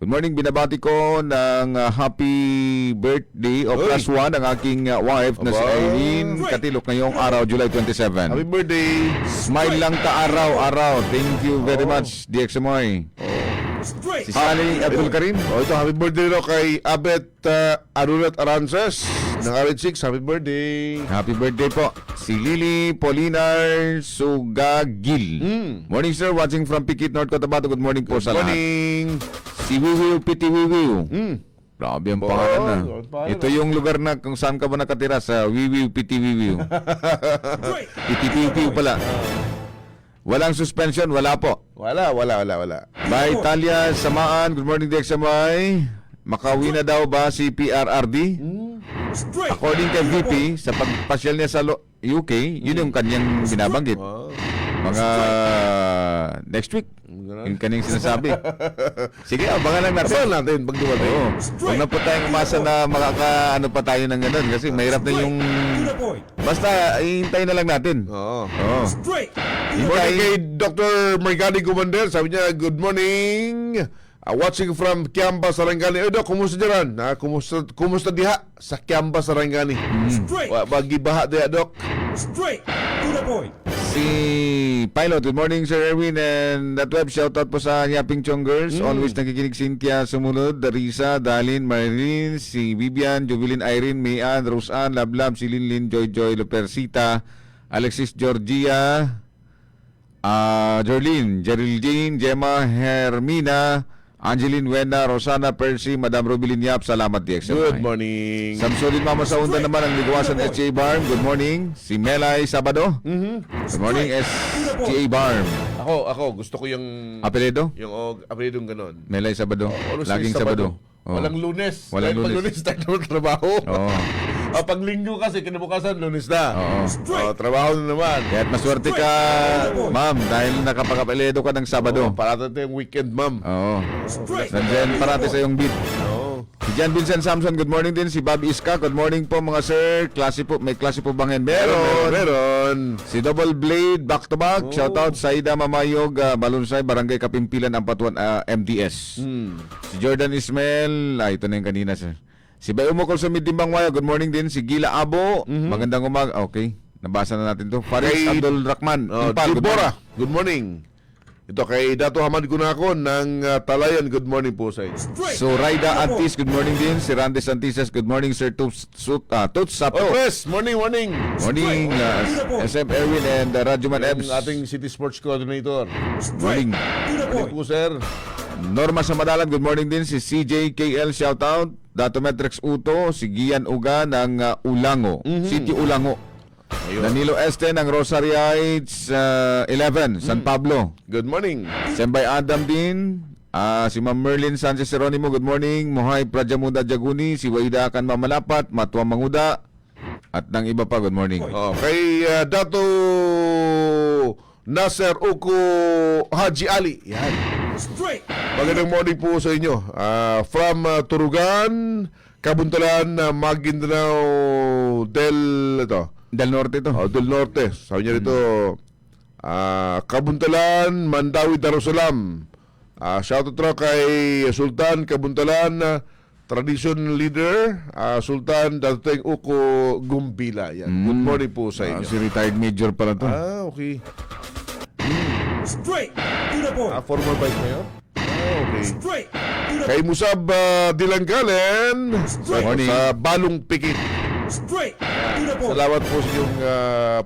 good morning. Binabati ko ng happy birthday o plus one ang aking wife na si Irene Katilok ngayong araw, July 27. Happy birthday. Smile lang ka araw-araw. Thank you very much, DXMOy. Si Sally Abdul Karim. Ito, happy birthday daw kay Abet Arulat Arances ng RH6. Happy birthday. Happy birthday po. Si Lily Polinar Sugagil. Morning sir, watching from Pikit, North Cotabato. Good morning po sa lahat. Morning. Si Wiwiw Piti Wiwiw. Grabe ang pangalan na. Ito yung lugar na kung saan ka ba nakatira, sa Wiwiw Piti Wiwiw. Piti Wiwiw pala. Walang suspension, wala po. Wala. By Talia Samaan, good morning DXMY. Makauwi na daw ba si PRRD? According kay VP, sa pagpasyal niya sa UK, yun yung kanyang binabanggit. Mga next week, yung kanyang sinasabi. Sige, abangan lang natin. Abangan natin pag dumating. Huwag na po tayong umasa na makakaano pa tayo ng ganun kasi mahirap na yung... Basta, ihintayin na lang natin. Oo. Hintay. Morning kay Dr. Margani Gumander. Sabi niya, good morning. Watching from Kiamba, Sarangani. Dok, kumusta dyan? Kumusta diha sa Kiamba, Sarangani? Bagi baha diha, Dok. Si Pilot, good morning Sir Erwin and that web, shoutout po sa Yaping Chong Girls. Always nakikinig. Cynthia Sumunod, Darisa, Dalin, Marilyn, si Vivian, Jovelyn, Irene, Mayan, Roseanne, Lablab, si Linlin, Joy, Lupercita, Alexis, Georgia, Jorlyn, Geraldine, Gemma, Hermina, Angeline Wena, Rosana, Percy, Madam Rubilin Yap, salamat DXMI. Good morning. Samsudin Mama sa Undan naman ang Ligwasan SGA Barm. Good morning. Si Melay Sabado. Good morning SGA Barm. Ako, gusto ko yung... Apelido? Yung apelidong ganon. Melay Sabado. Laging Sabado. Walang Lunes. Walang Dahil Lunes. pag Lunes tayo naman trabaho. Pag Linggo kasi, kinabukasan, Lunes na. Trabaho na naman. Kaya't maswerte ka, ma'am, dahil nakapag-apelido ka ng Sabado. Parata ito yung weekend, ma'am. Nandiyan parati sa iyong beat. Si John Vincent Samson, good morning din. Si Bob Iska, good morning po mga sir. Klase po, may klase po bang yan? Meron. Si Double Blade, back to back. Shoutout Saida Mamayog, Balunsay, Barangay Kapimpilan, Ampatuan, MDS. Si Jordan Ismail, ito na yung kanina sir. Si Bayo Mokol sa Midimbang Waya, good morning din. Si Gila Abo, magandang umaga. Okay, nabasa na natin to. Faris Abdul Rahman, Bora, good morning. Ito kay Dato Hamad Gunakon ng Talayan, good morning po sa inyo. So Raida Antis, good morning din. Si Randy Santises, good morning Sir Toots Sato. Morning. Morning, SM Erwin and Radyoman Ebs. Ating City Sports Coordinator. Morning. Morning po, sir. Norma Samadalan, good morning din. Si CJ KL, shoutout. Dato Metrix Uto, si Gian Uga ng Ulango, City Ulango. Danilo Este ng Rosary Heights 11, San Pablo. Good morning. Sembay Adam din. Si Ma'am Merlin Sanchez Jeronimo, good morning. Mohay Prajamuda Jaguni, si Waida Akan Mamalapat, Matwa Manguda, at ng iba pa, good morning. Kay Dato Nasser Uko Haji Ali. Yan. Magandang morning po sa inyo. From Turugan, Kabuntalan, Maguindanao Del Norte ito. Del Norte. Sabi niya dito, Kabuntalan, Mandawi, Darussalam. Shoutout raw kay Sultan Kabuntalan, Tradition Leader, Sultan Dateng Uko Gumbila. Yan. Good morning po sa inyo. Si retired major pala to. Okay. Straight to the point. Former vice mayor? Okay. Kay Musab Dilangkalen sa Balong Pikit. Straight to the point. Salamat po sa inyong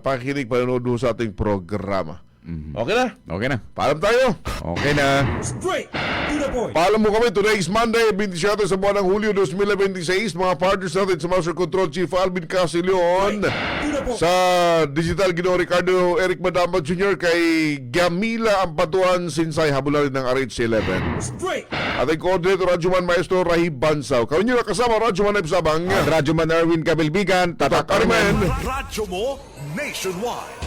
pakikinig, panonood sa ating programa. Okay na? Okay na. Paalam tayo. Okay na. Straight to the point. Paalam mo kami. Today is Monday, 27 sa buwan ng Hulyo 2026. Mga partners natin sa Master Control Chief Alvin Casileon, sa Digital Gino Ricardo Eric Madamba Jr., kay Gamila Ampatuan Sinsay, habularin ng RH11. At ang coordinator Radyoman Maestro Rahib Bansaw. Kami nyo nakasama Radyoman Ebsabang. At Radyoman Erwin Kabilbigan, Tatak Armen. Radyo mo nationwide.